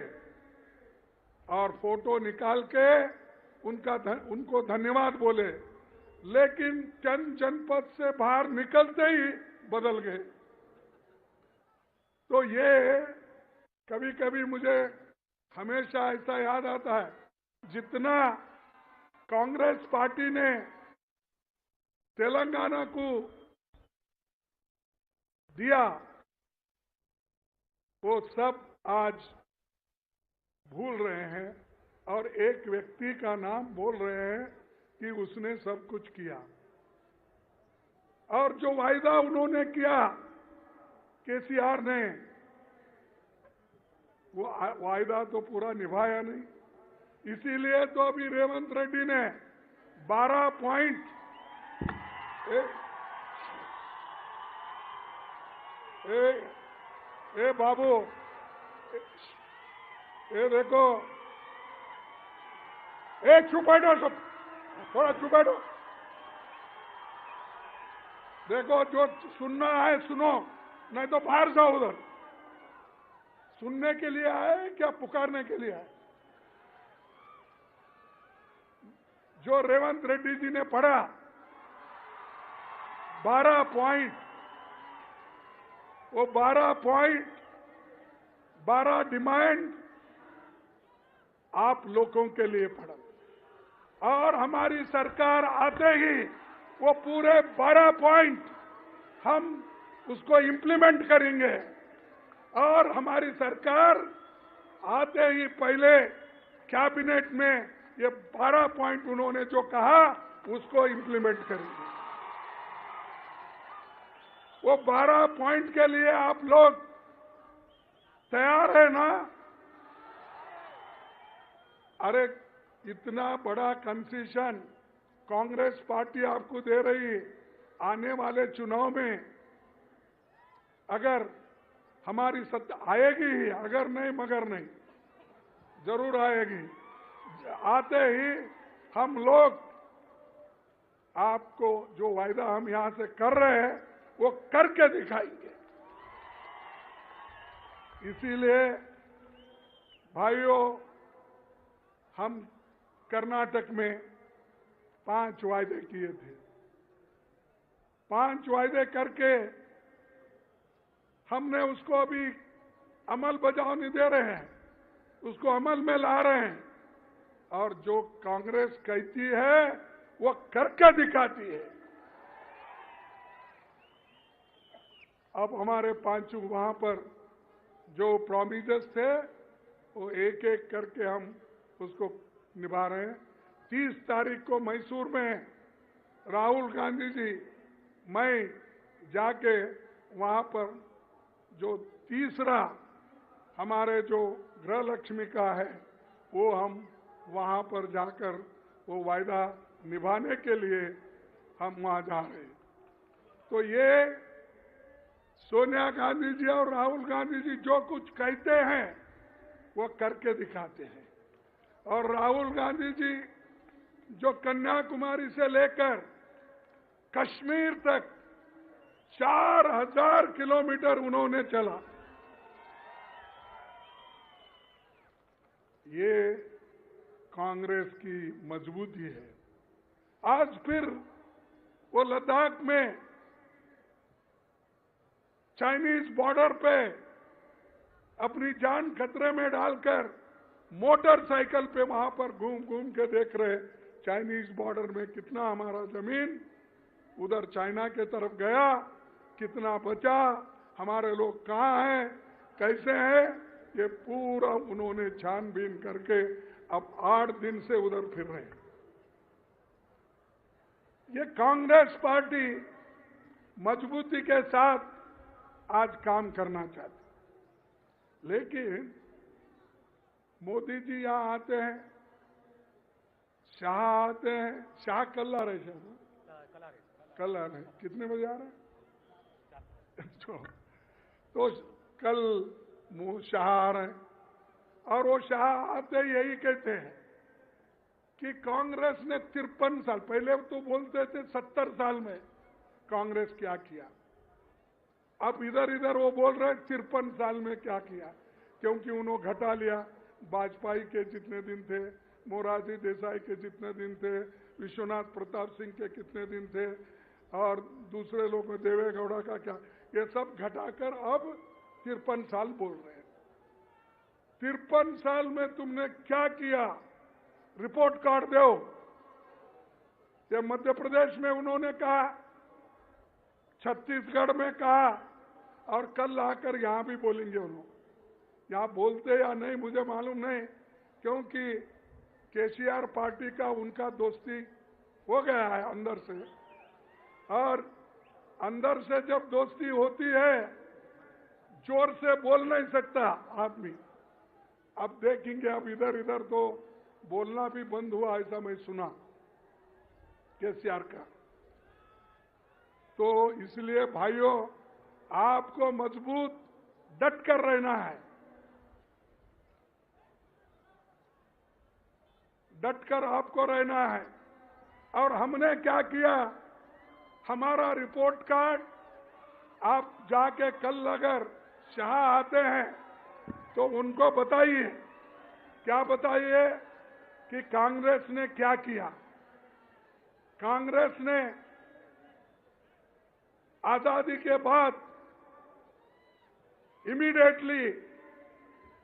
और फोटो निकाल के उनको धन्यवाद बोले, लेकिन जनपद से बाहर निकलते ही बदल गए। तो ये कभी कभी मुझे हमेशा ऐसा याद आता है, जितना कांग्रेस पार्टी ने तेलंगाना को दिया वो सब आज भूल रहे हैं और एक व्यक्ति का नाम बोल रहे हैं कि उसने सब कुछ किया। और जो वायदा उन्होंने किया केसीआर ने, वो वायदा तो पूरा निभाया नहीं। इसीलिए तो अभी रेवंत रेड्डी ने 12 पॉइंट ए बाबू, ये देखो, चुप बैठो, सब थोड़ा चुप बैठो। देखो जो सुनना है सुनो, नहीं तो बाहर जाओ उधर। सुनने के लिए आए क्या पुकारने के लिए आए? जो रेवंत रेड्डी जी ने पढ़ा 12 पॉइंट, वो 12 पॉइंट 12 डिमांड आप लोगों के लिए पड़ा और हमारी सरकार आते ही वो पूरे 12 पॉइंट हम उसको इम्प्लीमेंट करेंगे। और हमारी सरकार आते ही पहले कैबिनेट में ये 12 पॉइंट उन्होंने जो कहा उसको इम्प्लीमेंट करेंगे। वो 12 पॉइंट के लिए आप लोग तैयार है ना? अरे इतना बड़ा कंसेशन कांग्रेस पार्टी आपको दे रही है। आने वाले चुनाव में अगर हमारी सत्ता आएगी ही, अगर नहीं मगर नहीं, जरूर आएगी। आते ही हम लोग आपको जो वायदा हम यहां से कर रहे हैं वो करके दिखाएंगे। इसीलिए भाइयों, हम कर्नाटक में 5 वायदे किए थे। 5 वायदे करके हमने उसको अभी अमल बजावनी दे रहे हैं, उसको अमल में ला रहे हैं। और जो कांग्रेस कहती है वो करके दिखाती है। अब हमारे 5 वहां पर जो प्रॉमिसेस थे वो एक एक करके हम उसको निभा रहे हैं। 30 तारीख को मैसूर में राहुल गांधी जी, मैं जाके वहां पर जो तीसरा हमारे जो गृह लक्ष्मी का है वो हम वहां पर जाकर वो वायदा निभाने के लिए हम वहां जा रहे हैं। तो ये सोनिया गांधी जी और राहुल गांधी जी जो कुछ कहते हैं वो करके दिखाते हैं। और राहुल गांधी जी जो कन्याकुमारी से लेकर कश्मीर तक 4000 किलोमीटर उन्होंने चला। ये कांग्रेस की मजबूती है। आज फिर वो लद्दाख में चाइनीज बॉर्डर पे अपनी जान खतरे में डालकर मोटरसाइकिल पे वहां पर घूम घूम के देख रहे चाइनीज बॉर्डर में कितना हमारा जमीन उधर चाइना के तरफ गया, कितना बचा, हमारे लोग कहाँ हैं, कैसे हैं, ये पूरा उन्होंने छानबीन करके अब 8 दिन से उधर फिर रहे हैं। ये कांग्रेस पार्टी मजबूती के साथ आज काम करना चाहते। लेकिन मोदी जी यहाँ आते हैं, शाह आते हैं, शाह कल आ रहे कल आ रहे कितने बजे आ रहे हैं? तो कल शाह आ रहे हैं और वो शाह आते यही कहते हैं कि कांग्रेस ने 53 साल, पहले तो बोलते थे 70 साल में कांग्रेस क्या किया, अब इधर इधर वो बोल रहे 53 साल में क्या किया, क्योंकि उन्होंने घटा लिया। वाजपेयी के जितने दिन थे, मोरारजी देसाई के जितने दिन थे, विश्वनाथ प्रताप सिंह के कितने दिन थे, और दूसरे लोग में देवेगौड़ा का क्या, ये सब घटाकर अब 53 साल बोल रहे हैं। 53 साल में तुमने क्या किया, रिपोर्ट कार्ड दो। ये मध्य प्रदेश में उन्होंने कहा, छत्तीसगढ़ में कहा, और कल आकर यहां भी बोलेंगे उन्होंने। यहां बोलते या नहीं मुझे मालूम नहीं, क्योंकि केसीआर पार्टी का उनका दोस्ती हो गया है अंदर से, और अंदर से जब दोस्ती होती है जोर से बोल नहीं सकता आदमी। अब देखेंगे, अब इधर इधर तो बोलना भी बंद हुआ, ऐसा मैं सुना केसीआर का। तो इसलिए भाइयों, आपको मजबूत डट कर रहना है, डट कर आपको रहना है। और हमने क्या किया, हमारा रिपोर्ट कार्ड आप जाके कल अगर शाह आते हैं तो उनको बताइए, क्या बताइए कि कांग्रेस ने क्या किया। कांग्रेस ने आजादी के बाद इमीडिएटली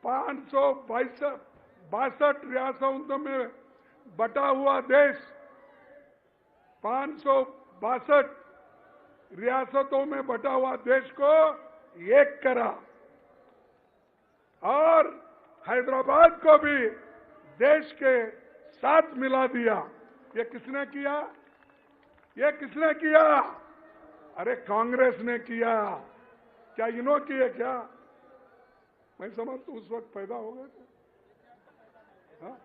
562 रियासतों में बटा हुआ देश, 562 रियासतों में बटा हुआ देश को एक करा, और हैदराबाद को भी देश के साथ मिला दिया। ये किसने किया? ये किसने किया? अरे कांग्रेस ने किया। क्या इन्होंने किए क्या? मैं समझता उस वक्त पैदा हो गए थे। हाँ?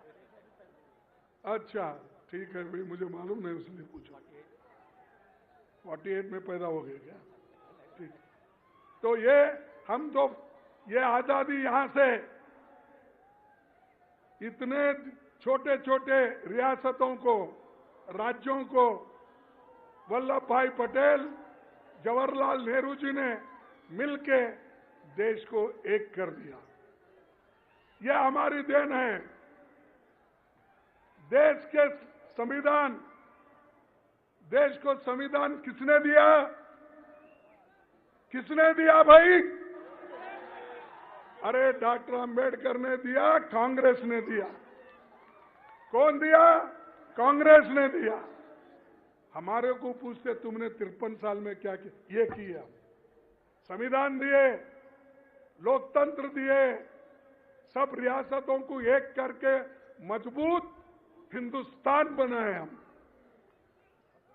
अच्छा ठीक है भाई, मुझे मालूम नहीं उसने पूछा। 48 में पैदा हो गए क्या? ठीक। तो ये हम तो ये आजादी यहां से इतने छोटे छोटे रियासतों को, राज्यों को वल्लभ भाई पटेल, जवाहरलाल नेहरू जी ने मिलके देश को एक कर दिया। यह हमारी देन है। देश के संविधान, देश को संविधान किसने दिया? किसने दिया भाई? अरे डॉक्टर अंबेडकर ने दिया, कांग्रेस ने दिया। कौन दिया? कांग्रेस ने दिया। हमारे को पूछते तुमने 53 साल में क्या किया? ये किया, संविधान दिए, लोकतंत्र दिए, सब रियासतों को एक करके मजबूत हिंदुस्तान बनाए हम।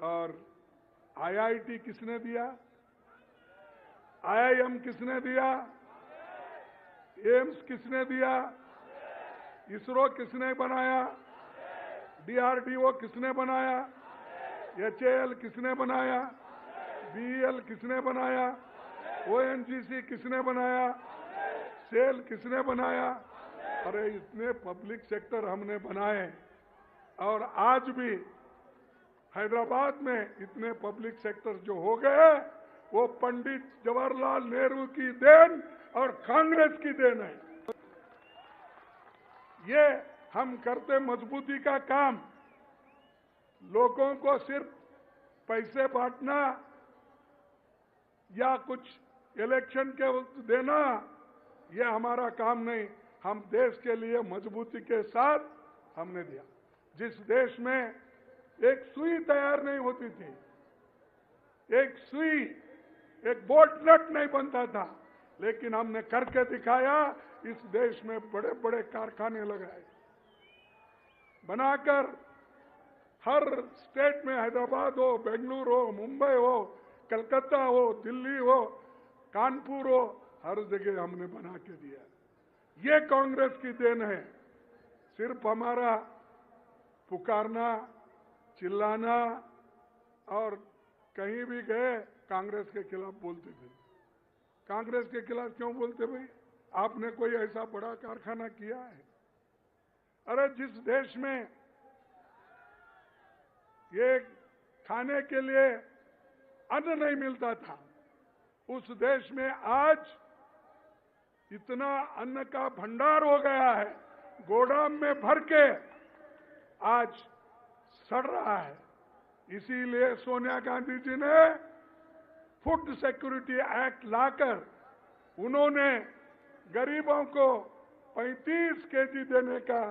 और आईआईटी किसने दिया? आईआईएम किसने दिया? एम्स किसने दिया? इसरो किसने बनाया? डीआरडीओ किसने बनाया? एचएएल किसने बनाया? बीईएल किसने बनाया? ओएनजीसी किसने बनाया? सेल किसने बनाया? अरे इतने पब्लिक सेक्टर हमने बनाए, और आज भी हैदराबाद में इतने पब्लिक सेक्टर जो हो गए वो पंडित जवाहरलाल नेहरू की देन और कांग्रेस की देन है। ये हम करते मजबूती का काम। लोगों को सिर्फ पैसे बांटना या कुछ इलेक्शन के वक्त देना, ये हमारा काम नहीं। हम देश के लिए मजबूती के साथ हमने दिया। जिस देश में एक सुई तैयार नहीं होती थी, एक सुई, एक बोल्ट नट नहीं बनता था, लेकिन हमने करके दिखाया। इस देश में बड़े बड़े कारखाने लगाए, बनाकर हर स्टेट में, हैदराबाद हो, बेंगलुरु हो, मुंबई हो, कलकत्ता हो, दिल्ली हो, कानपुर हो, हर जगह हमने बना के दिया। ये कांग्रेस की देन है। सिर्फ हमारा पुकारना, चिल्लाना और कहीं भी गए कांग्रेस के खिलाफ बोलते थे। कांग्रेस के खिलाफ क्यों बोलते भाई? आपने कोई ऐसा बड़ा कारखाना किया है? अरे जिस देश में ये खाने के लिए अन्न नहीं मिलता था, उस देश में आज इतना अन्न का भंडार हो गया है, गोदाम में भर के आज सड़ रहा है। इसीलिए सोनिया गांधी जी ने फूड सिक्योरिटी एक्ट लाकर उन्होंने गरीबों को 35 केजी देने का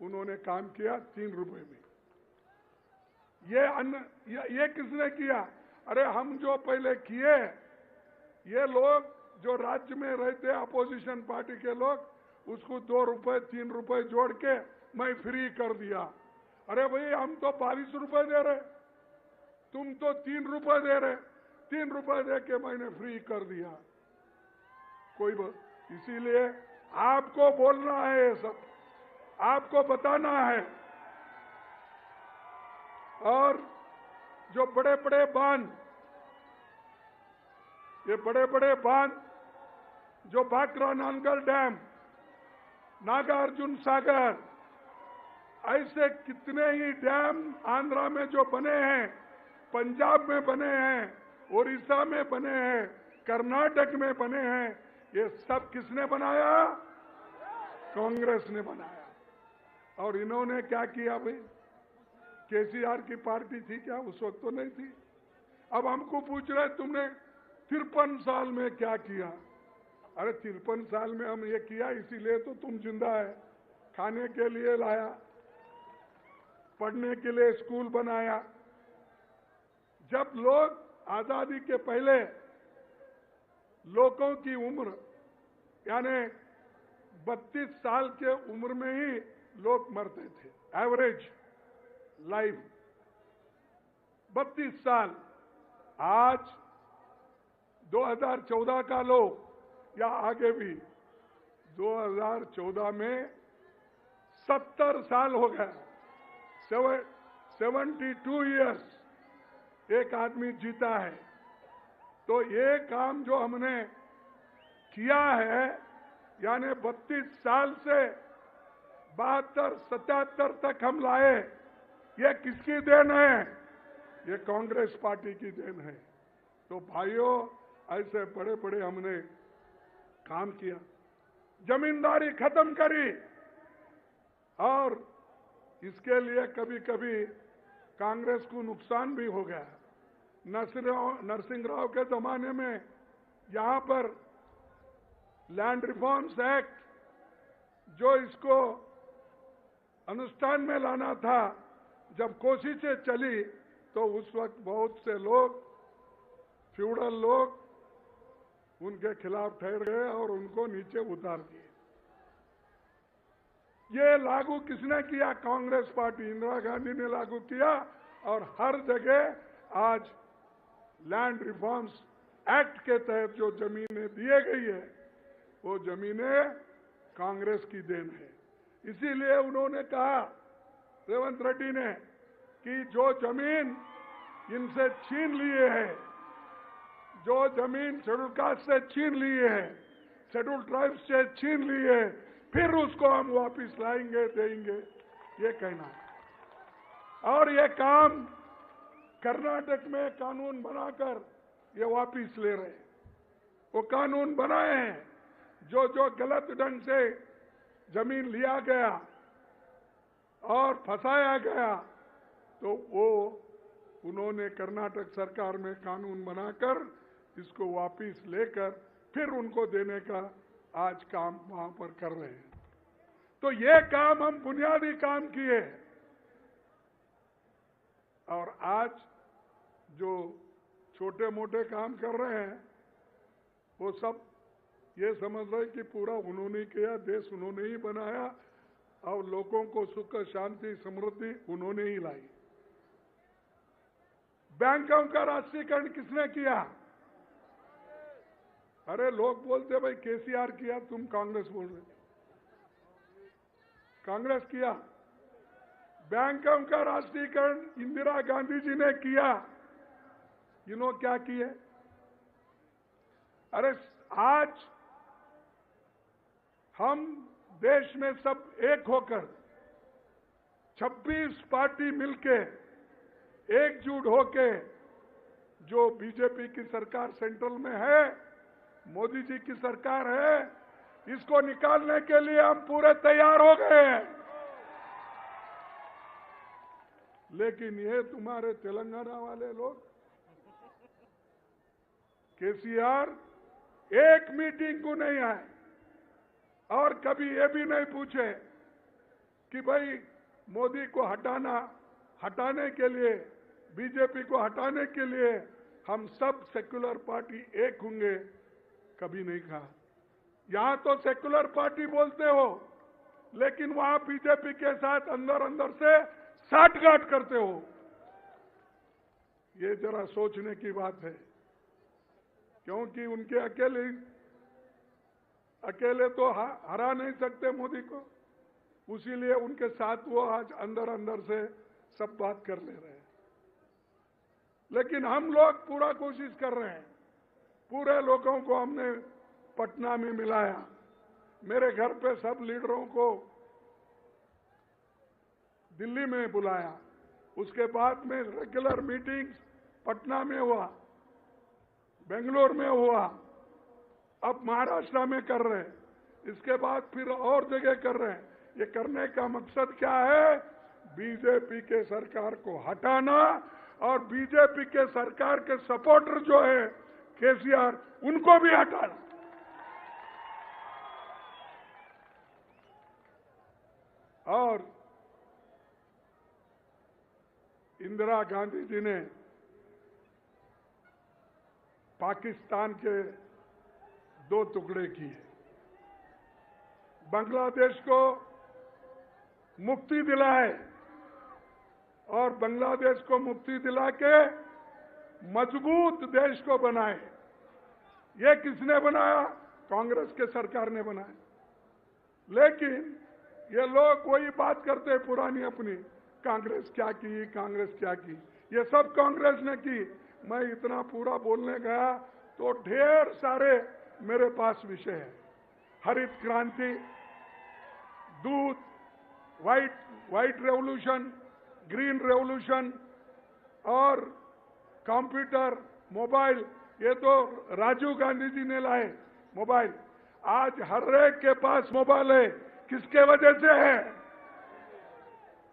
उन्होंने काम किया 3 रुपए में। ये अन्न ये किसने किया? अरे हम जो पहले किए, ये लोग जो राज्य में रहते अपोजिशन पार्टी के लोग, उसको 2 रुपए 3 रुपए जोड़ के मैं फ्री कर दिया। अरे भाई हम तो 22 रुपए दे रहे, तुम तो 3 रुपए दे रहे, 3 रुपए दे के मैंने फ्री कर दिया। इसीलिए आपको बोलना है, ये सब आपको बताना है। और जो बड़े बड़े बांध, ये बड़े बड़े बांध जो भाखरा नानगल डैम, नागार्जुन सागर, ऐसे कितने ही डैम आंध्रा में जो बने हैं, पंजाब में बने हैं, ओडिशा में बने हैं, कर्नाटक में बने हैं, ये सब किसने बनाया? कांग्रेस ने बनाया। और इन्होंने क्या किया भाई? केसीआर की पार्टी थी क्या? उस वक्त तो नहीं थी। अब हमको पूछ रहे तुमने 53 साल में क्या किया? अरे 53 साल में हम ये किया इसीलिए तो तुम जिंदा है। खाने के लिए लाया, पढ़ने के लिए स्कूल बनाया। जब लोग आजादी के पहले लोगों की उम्र यानी 32 साल के उम्र में ही लोग मरते थे, एवरेज लाइफ 32 साल। आज 2014 का लो या आगे भी, 2014 में 70 साल हो गया, 72 इयर्स एक आदमी जीता है। तो ये काम जो हमने किया है, यानी 32 साल से 72-77 तक हम लाए, ये किसकी देन है? ये कांग्रेस पार्टी की देन है। तो भाइयों, ऐसे बड़े बड़े हमने काम किया, जमींदारी खत्म करी, और इसके लिए कभी कभी कांग्रेस को नुकसान भी हो गया। नरसिंह राव के जमाने में यहां पर लैंड रिफॉर्म्स एक्ट जो इसको अनुष्ठान में लाना था, जब कोशिशें चली तो उस वक्त बहुत से लोग, फ्यूडल लोग, उनके खिलाफ ठहर गए और उनको नीचे उतार दिए। ये लागू किसने किया? कांग्रेस पार्टी, इंदिरा गांधी ने लागू किया। और हर जगह आज लैंड रिफॉर्म्स एक्ट के तहत जो जमीनें दिए गई है, वो जमीनें कांग्रेस की देन है। इसीलिए उन्होंने कहा, रेवंत रेड्डी ने, कि जो जमीन इनसे छीन लिए है, जो जमीन शेड्यूल कास्ट से छीन लिए है, शेड्यूल ट्राइब्स से छीन लिए है, फिर उसको हम वापस लाएंगे, देंगे, ये कहना है। और ये काम कर्नाटक में कानून बनाकर ये वापस ले रहे हैं। वो कानून बनाए हैं, जो जो गलत ढंग से जमीन लिया गया और फंसाया गया, तो वो उन्होंने कर्नाटक सरकार में कानून बनाकर इसको वापस लेकर फिर उनको देने का आज काम वहां पर कर रहे हैं। तो ये काम हम बुनियादी काम किए। और आज जो छोटे मोटे काम कर रहे हैं, वो सब ये समझ रहे कि पूरा उन्होंने किया, देश उन्होंने ही बनाया और लोगों को सुख शांति समृद्धि उन्होंने ही लाई। बैंकों का राष्ट्रीयकरण किसने किया? अरे लोग बोलते भाई केसीआर किया, तुम कांग्रेस बोल रहे। कांग्रेस किया। बैंकों का राष्ट्रीयकरण इंदिरा गांधी जी ने किया। इन्होंने क्या किए? अरे आज हम देश में सब एक होकर 26 पार्टी मिलके एकजुट होके जो बीजेपी की सरकार सेंट्रल में है, मोदी जी की सरकार है, इसको निकालने के लिए हम पूरे तैयार हो गए हैं। लेकिन ये तुम्हारे तेलंगाना वाले लोग, केसीआर एक मीटिंग को नहीं आए और कभी ये भी नहीं पूछे कि भाई मोदी को हटाने के लिए, बीजेपी को हटाने के लिए हम सब सेक्युलर पार्टी एक होंगे, कभी नहीं कहा। यहां तो सेक्युलर पार्टी बोलते हो, लेकिन वहां बीजेपी के साथ अंदर अंदर से साठगांठ करते हो। ये जरा सोचने की बात है, क्योंकि उनके अकेले तो हरा नहीं सकते मोदी को, उसीलिए उनके साथ वो आज अंदर अंदर से सब बात कर ले रहे हैं। लेकिन हम लोग पूरा कोशिश कर रहे हैं। पूरे लोगों को हमने पटना में मिलाया, मेरे घर पे सब लीडरों को दिल्ली में बुलाया, उसके बाद में रेगुलर मीटिंग्स पटना में हुआ, बेंगलोर में हुआ, अब महाराष्ट्र में कर रहे हैं, इसके बाद फिर और जगह कर रहे हैं। ये करने का मकसद क्या है? बीजेपी के सरकार को हटाना और बीजेपी के सरकार के सपोर्टर जो है केसीआर, उनको भी हटाना। और इंदिरा गांधी जी ने पाकिस्तान के 2 टुकड़े किए, बांग्लादेश को मुक्ति दिलाए और बांग्लादेश को मुक्ति दिला के मजबूत देश को बनाए। ये किसने बनाया? कांग्रेस के सरकार ने बनाया। लेकिन ये लोग वही बात करते पुरानी अपनी, कांग्रेस क्या की, कांग्रेस क्या की। ये सब कांग्रेस ने की। मैं इतना पूरा बोलने गया तो ढेर सारे मेरे पास विषय है। हरित क्रांति, दूध, व्हाइट रेवोल्यूशन, ग्रीन रेवोल्यूशन और कंप्यूटर, मोबाइल, ये तो राजीव गांधी जी ने लाए मोबाइल। आज हर एक के पास मोबाइल है, किसके वजह से है?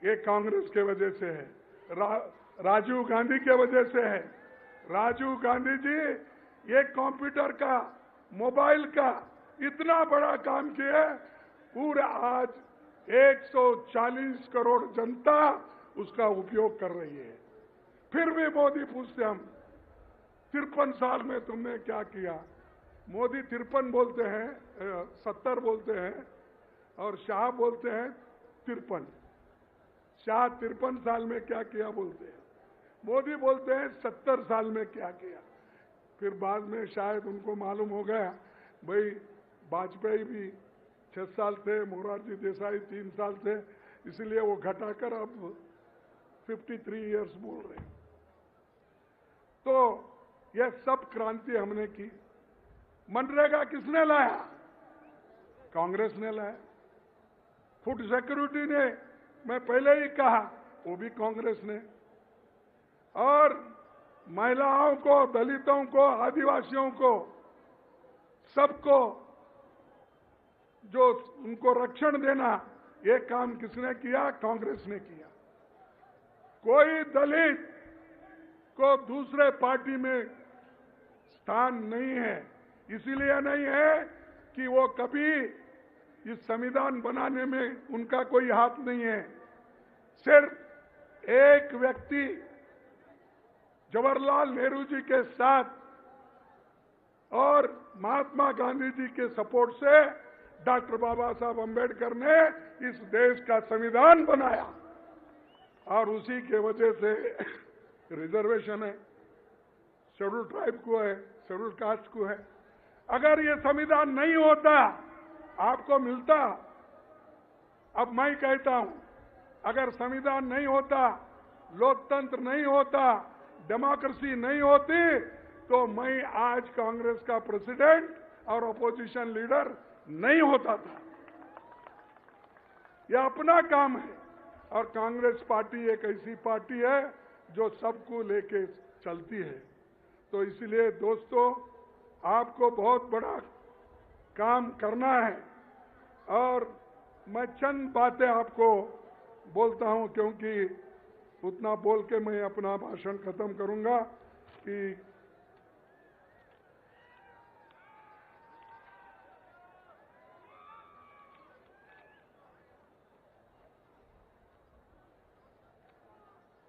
ये कांग्रेस के वजह से है, राजीव गांधी के वजह से है। राजीव गांधी जी ये कंप्यूटर का, मोबाइल का इतना बड़ा काम किया, पूरा आज 140 करोड़ जनता उसका उपयोग कर रही है। फिर भी मोदी पूछते हम 53 साल में तुमने क्या किया? मोदी 53 बोलते हैं, 70 बोलते हैं और शाह बोलते हैं 53। शाह 53 साल में क्या किया बोलते हैं, मोदी बोलते हैं 70 साल में क्या किया। फिर बाद में शायद उनको मालूम हो गया भाई वाजपेयी भी 6 साल थे, मोरारजी देसाई 3 साल थे, इसलिए वो घटाकर अब 53 इयर्स बोल रहे हैं। तो यह सब क्रांति हमने की। मनरेगा किसने लाया? कांग्रेस ने लाया। फूड सिक्योरिटी ने, मैं पहले ही कहा, वो भी कांग्रेस ने। और महिलाओं को, दलितों को, आदिवासियों को, सबको जो उनको रक्षण देना, ये काम किसने किया? कांग्रेस ने किया। कोई दलित को दूसरे पार्टी में स्थान नहीं है, इसीलिए नहीं है कि वो कभी इस संविधान बनाने में उनका कोई हाथ नहीं है। सिर्फ एक व्यक्ति जवाहरलाल नेहरू जी के साथ और महात्मा गांधी जी के सपोर्ट से डॉक्टर बाबा साहब अम्बेडकर ने इस देश का संविधान बनाया और उसी के वजह से रिजर्वेशन है, शेड्यूल ट्राइब को है, शेड्यूल कास्ट को है। अगर ये संविधान नहीं होता, आपको मिलता। अब मैं कहता हूं, अगर संविधान नहीं होता, लोकतंत्र नहीं होता, डेमोक्रेसी नहीं होती, तो मैं आज कांग्रेस का प्रेसिडेंट और अपोजिशन लीडर नहीं होता था। यह अपना काम है और कांग्रेस पार्टी एक ऐसी पार्टी है जो सबको लेके चलती है। तो इसलिए दोस्तों, आपको बहुत बड़ा काम करना है और मैं चंद बातें आपको बोलता हूं, क्योंकि उतना बोल के मैं अपना भाषण खत्म करूंगा कि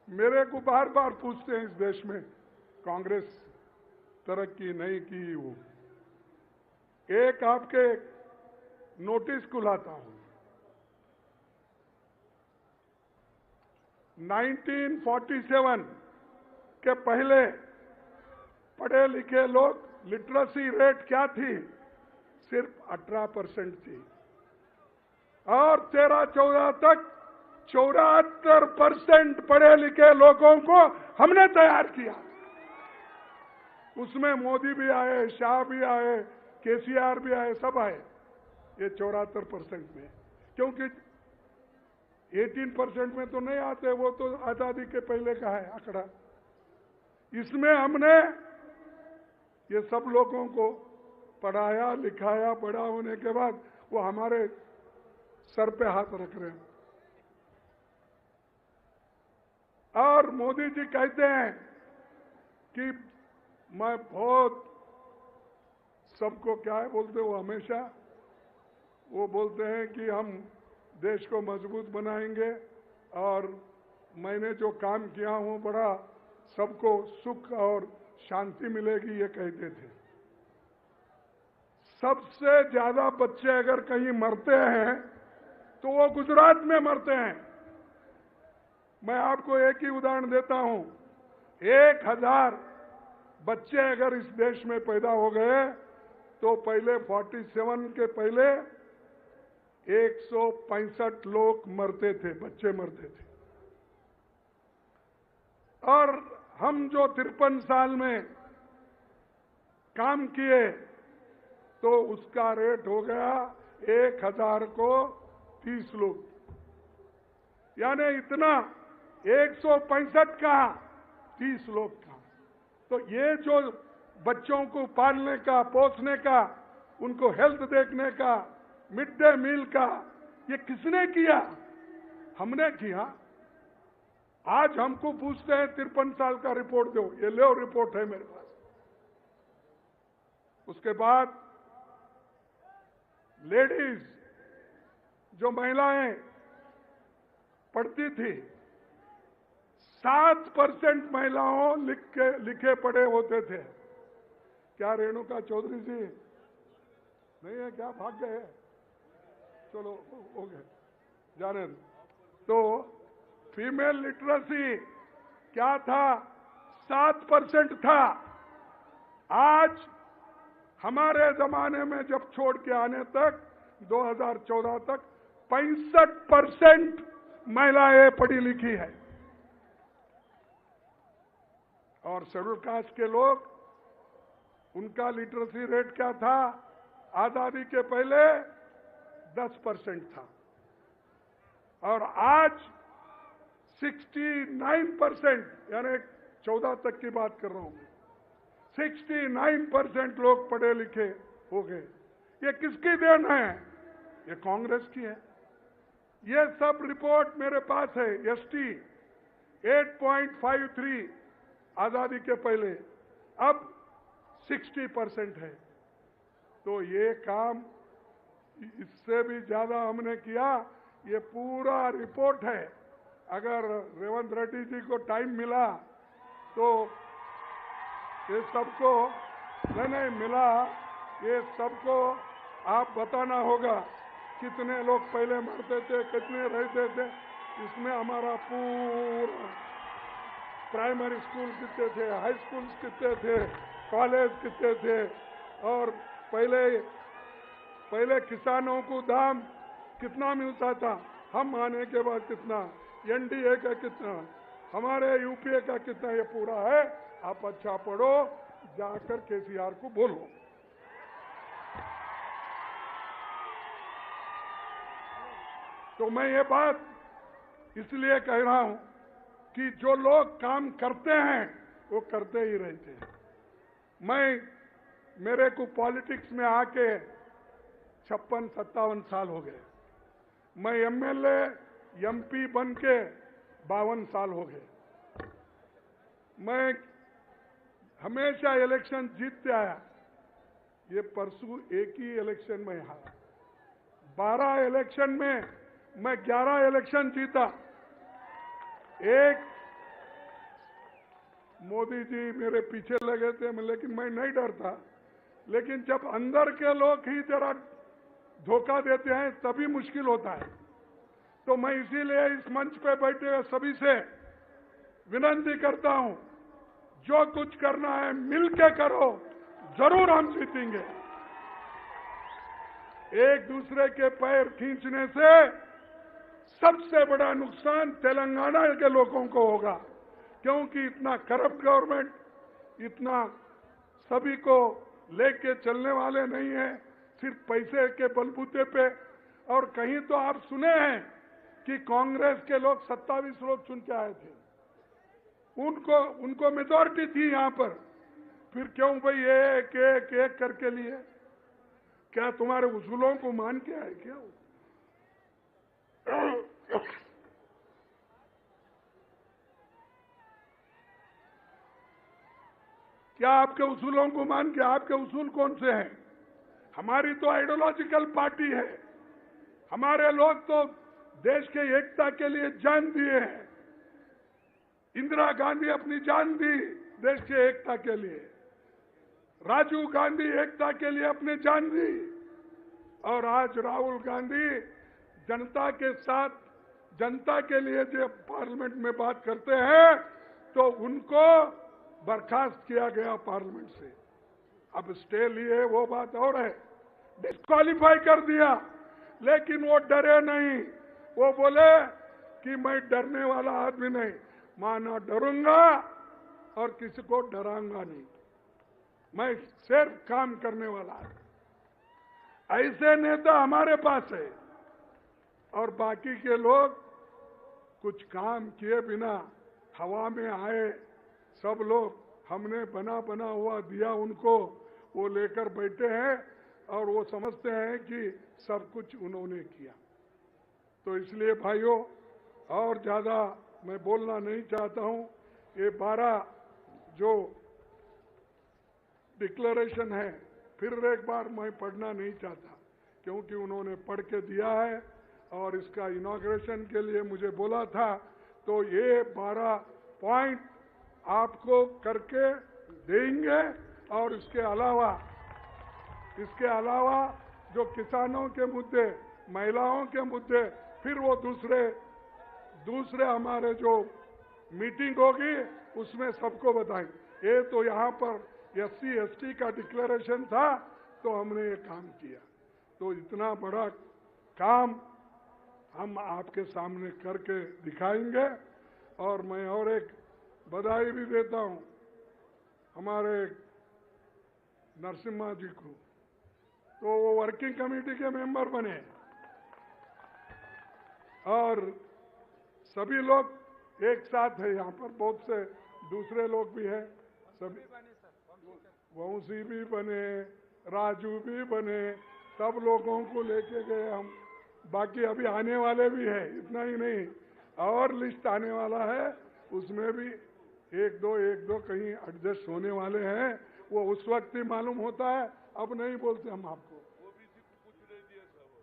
मेरे को बार बार पूछते हैं इस देश में कांग्रेस तरक्की नहीं की। वो एक आपके नोटिस को लाता हूं, 1947 के पहले पढ़े लिखे लोग लिटरेसी रेट क्या थी? सिर्फ 18% थी और 13-14 तक 74% पढ़े लिखे लोगों को हमने तैयार किया। उसमें मोदी भी आए, शाह भी आए, केसीआर भी आए, सब आए ये 74% में, क्योंकि 18% में तो नहीं आते, वो तो आजादी के पहले का है आंकड़ा। इसमें हमने ये सब लोगों को पढ़ाया लिखाया, बड़ा होने के बाद वो हमारे सर पे हाथ रख रहे हैं। और मोदी जी कहते हैं कि मैं बहुत सबको क्या है बोलते, वो हमेशा वो बोलते हैं कि हम देश को मजबूत बनाएंगे और मैंने जो काम किया हूं बड़ा सबको सुख और शांति मिलेगी, ये कहते थे। सबसे ज्यादा बच्चे अगर कहीं मरते हैं तो वो गुजरात में मरते हैं। मैं आपको एक ही उदाहरण देता हूं, 1000 बच्चे अगर इस देश में पैदा हो गए तो पहले 47 के पहले 165 लोग मरते थे, बच्चे मरते थे। और हम जो 53 साल में काम किए तो उसका रेट हो गया 1000 को 30 लोग, यानी इतना 165 का 30 लोग का। तो ये जो बच्चों को पालने का, पोसने का, उनको हेल्थ देखने का, मिड डे मील का, ये किसने किया? हमने किया। आज हमको पूछते हैं 53 साल का रिपोर्ट दो, ये लो रिपोर्ट है मेरे पास। उसके बाद लेडीज, जो महिलाएं पढ़ती थी, 7% महिलाओं लिखे पढ़े होते थे। क्या रेणुका चौधरी जी नहीं है क्या? भाग गए? चलो हो गए, जाने दो। तो फीमेल लिटरेसी क्या था? 7% था। आज हमारे जमाने में जब छोड़ के आने तक 2014 तक 65% महिलाएं पढ़ी लिखी है। और शेड्यूल कास्ट के लोग, उनका लिटरेसी रेट क्या था? आजादी के पहले 10% था और आज 69%, यानी 14 तक की बात कर रहा हूं, 69% लोग पढ़े लिखे हो गए। ये किसकी देन है? ये कांग्रेस की है। ये सब रिपोर्ट मेरे पास है। एसटी 8.53 आजादी के पहले, अब 60% है। तो ये काम इससे भी ज्यादा हमने किया। ये पूरा रिपोर्ट है। अगर रेवंत रेड्डी जी को टाइम मिला तो ये सबको नहीं मिला, ये सबको आप बताना होगा कितने लोग पहले मरते थे, कितने रहते थे। इसमें हमारा पूरा प्राइमरी स्कूल कितने थे, हाई स्कूल कितने थे, कॉलेज कितने थे, और पहले किसानों को दाम कितना मिलता था, हम आने के बाद कितना, एनडीए का कितना, हमारे यूपीए का कितना, ये पूरा है। आप अच्छा पढ़ो, जाकर केसीआर को बोलो। तो मैं ये बात इसलिए कह रहा हूं कि जो लोग काम करते हैं वो करते ही रहते हैं। मेरे को पॉलिटिक्स में आके 56-57 साल हो गए। मैं एमएलए एमपी बन के 52 साल हो गए। मैं हमेशा इलेक्शन जीतते आया। ये परसों एक ही इलेक्शन में हारा। 12 इलेक्शन में मैं 11 इलेक्शन जीता। एक मोदी जी मेरे पीछे लगे थे, लेकिन मैं नहीं डरता। लेकिन जब अंदर के लोग ही जरा धोखा देते हैं तभी मुश्किल होता है। तो मैं इसीलिए इस मंच पे बैठे हुए सभी से विनती करता हूं, जो कुछ करना है मिलके करो, जरूर हम जीतेंगे। एक दूसरे के पैर खींचने से सबसे बड़ा नुकसान तेलंगाना के लोगों को होगा, क्योंकि इतना करप्ट गवर्नमेंट, इतना सभी को लेके चलने वाले नहीं है, सिर्फ पैसे के बलबूते पे। और कहीं तो आप सुने हैं कि कांग्रेस के लोग 27 लोग चुन के आए थे, उनको मेजॉरिटी थी यहां पर। फिर क्यों भाई एक एक एक करके लिए? क्या तुम्हारे उसूलों को मान के आए क्या? क्या आपके उसूलों को मान के? आपके उसूल कौन से हैं? हमारी तो आइडियोलॉजिकल पार्टी है। हमारे लोग तो देश के एकता के लिए जान दिए हैं। इंदिरा गांधी अपनी जान दी देश के एकता के लिए, राजीव गांधी एकता के लिए अपनी जान दी, और आज राहुल गांधी जनता के साथ, जनता के लिए जब पार्लियामेंट में बात करते हैं तो उनको बर्खास्त किया गया पार्लियामेंट से। अब स्टे लिए वो बात और है, डिस्क्वालीफाई कर दिया, लेकिन वो डरे नहीं। वो बोले कि मैं डरने वाला आदमी नहीं, माना डरूंगा और किसी को डराऊंगा नहीं, मैं सिर्फ काम करने वाला आदमी। ऐसे नेता हमारे पास है। और बाकी के लोग कुछ काम किए बिना हवा में आए, सब लोग हमने बना हुआ दिया उनको, वो लेकर बैठे हैं और वो समझते हैं कि सब कुछ उन्होंने किया। तो इसलिए भाइयों, और ज्यादा मैं बोलना नहीं चाहता हूं। ये 12 जो डिक्लेरेशन है, फिर एक बार मैं पढ़ना नहीं चाहता, क्योंकि उन्होंने पढ़ के दिया है और इसका इनॉग्रेशन के लिए मुझे बोला था। तो ये 12 पॉइंट आपको करके देंगे। और इसके अलावा जो किसानों के मुद्दे, महिलाओं के मुद्दे, फिर वो दूसरे हमारे जो मीटिंग होगी उसमें सबको बताएंगे। ये तो यहाँ पर SC ST का डिक्लेरेशन था, तो हमने ये काम किया। तो इतना बड़ा काम हम आपके सामने करके दिखाएंगे। और मैं और एक बधाई भी देता हूं हमारे नरसिम्हा जी को। तो वो वर्किंग कमेटी के मेंबर बने और सभी लोग एक साथ है। यहाँ पर बहुत से दूसरे लोग भी हैं, सभी वंशी भी बने, राजू भी बने, सब लोगों को लेके गए हम। बाकी अभी आने वाले भी है, इतना ही नहीं, और लिस्ट आने वाला है, उसमें भी एक दो कहीं एडजस्ट होने वाले हैं। वो उस वक्त ही मालूम होता है, अब नहीं बोलते हम आपको।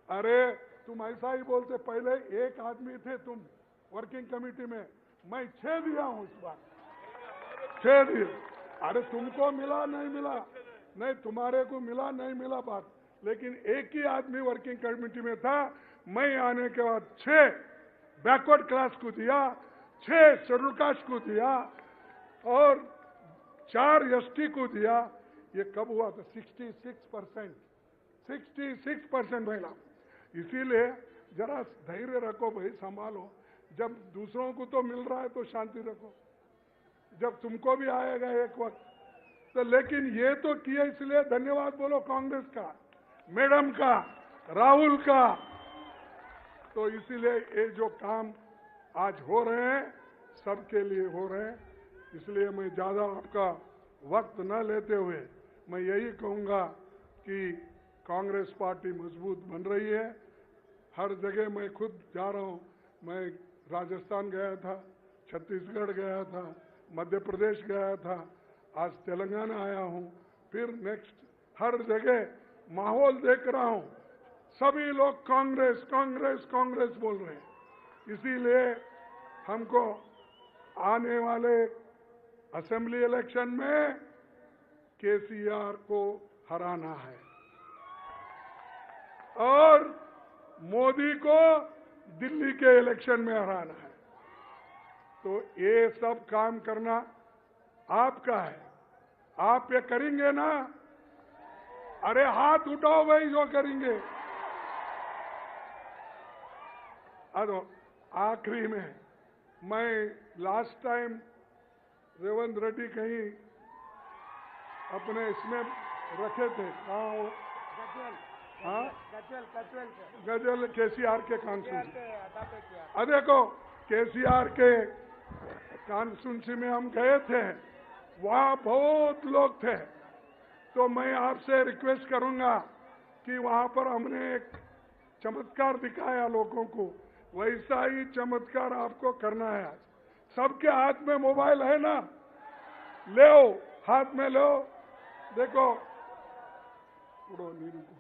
अरे तुम ऐसा ही बोलते, पहले एक आदमी थे तुम वर्किंग कमेटी में, मैं 6 दिया हूं इस बार, 6 दिए। अरे तुमको मिला नहीं मिला, नहीं तुम्हारे को मिला नहीं मिला बात, लेकिन एक ही आदमी वर्किंग कमेटी में था। मैं आने के बाद 6 बैकवर्ड क्लास को दिया, 6 शेड्यूल कास्ट को दिया, और 4 एसटी को दिया। ये कब हुआ था? 66% महिला। इसीलिए जरा धैर्य रखो भाई, संभालो। जब दूसरों को तो मिल रहा है तो शांति रखो, जब तुमको भी आएगा एक वक्त तो। लेकिन ये तो किया, इसलिए धन्यवाद बोलो कांग्रेस का, मैडम का, राहुल का। तो इसीलिए ये जो काम आज हो रहे हैं सबके लिए हो रहे हैं। इसलिए मैं ज्यादा आपका वक्त न लेते हुए मैं यही कहूंगा कि कांग्रेस पार्टी मजबूत बन रही है। हर जगह मैं खुद जा रहा हूं। मैं राजस्थान गया था, छत्तीसगढ़ गया था, मध्य प्रदेश गया था, आज तेलंगाना आया हूं, फिर नेक्स्ट हर जगह माहौल देख रहा हूं। सभी लोग कांग्रेस कांग्रेस कांग्रेस बोल रहे हैं। इसीलिए हमको आने वाले असेंबली इलेक्शन में केसीआर को हराना है और मोदी को दिल्ली के इलेक्शन में हराना है। तो ये सब काम करना आपका है। आप ये करेंगे ना? अरे हाथ उठाओ भाई जो करेंगे। अरे आखिरी में मैं लास्ट टाइम रेवंत रेड्डी कहीं अपने इसमें रखे थे, कहाँ हो? हाँ, गजल केसीआर के कॉन्स्टिट्यूंसी। देखो केसीआर के कॉन्स्टिट्यूंसी में हम गए थे, वहाँ बहुत लोग थे। तो मैं आपसे रिक्वेस्ट करूंगा कि वहाँ पर हमने एक चमत्कार दिखाया लोगों को, वैसा ही चमत्कार आपको करना है। सबके हाथ में मोबाइल है ना? ले हाथ में लो, देखो उड़ो नीरू को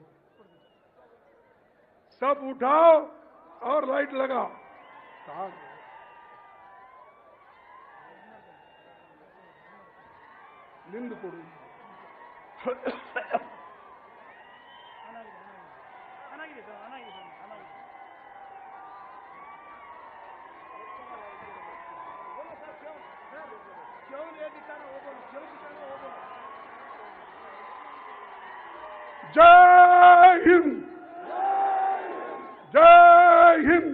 सब उठाओ और लाइट लगाओ। निंद पड़ो। जय हिंद, जय हिंद,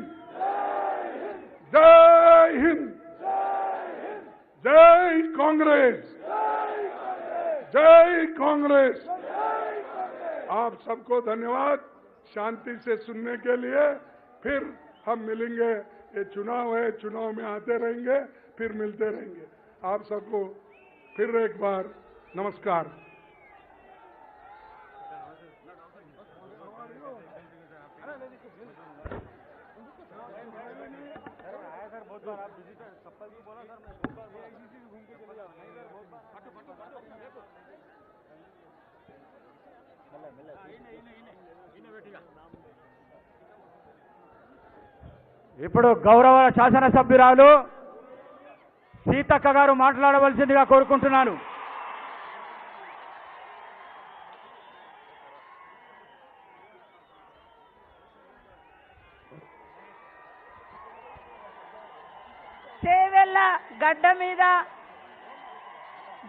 जय हिंद, जय कांग्रेस, जय कांग्रेस। आप सबको धन्यवाद शांति से सुनने के लिए। फिर हम मिलेंगे। ये चुनाव है, चुनाव में आते रहेंगे, फिर मिलते रहेंगे। आप सबको फिर एक बार नमस्कार। ఇప్పుడు గౌరవ శాసనసభ్యురాలు సీతక్క గారు మాట్లాడవలసిందిగా కోరుకుంటున్నాను. చేవెళ్ళ గడ్డ మీద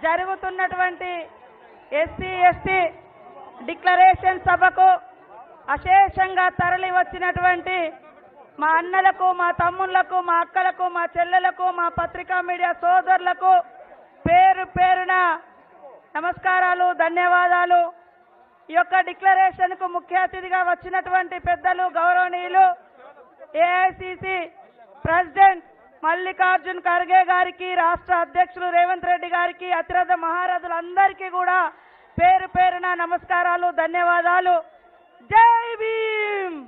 జరుగుతున్నటువంటి ఎస్సీ ఎస్టీ డిక్లరేషన్ సభకు అశేషంగా తరలి వచ్చినటువంటి మా అన్నలకు, మా తమ్ముళ్లకు, మా అక్కలకు, మా చెల్లెలకు, మా పత్రికా మీడియా సోదరులకు పేరు పేరున నమస్కారాలు, ధన్యవాదాలు. ఈ యొక్క డిక్లరేషన్ కు ముఖ్య అతిథిగా వచ్చినటువంటి పెద్దలు గౌరవనీయులు ఏఐసిసి ప్రెసిడెంట్ మల్లికార్జున్ ఖర్గే గారికి, రాష్ట్ర అధ్యక్షులు రేవంత్ రెడ్డి గారికి, అతిరథ మహారాజులందరికీ కూడా పేరు పేరున నమస్కారాలు, ధన్యవాదాలు. జై భీమ్,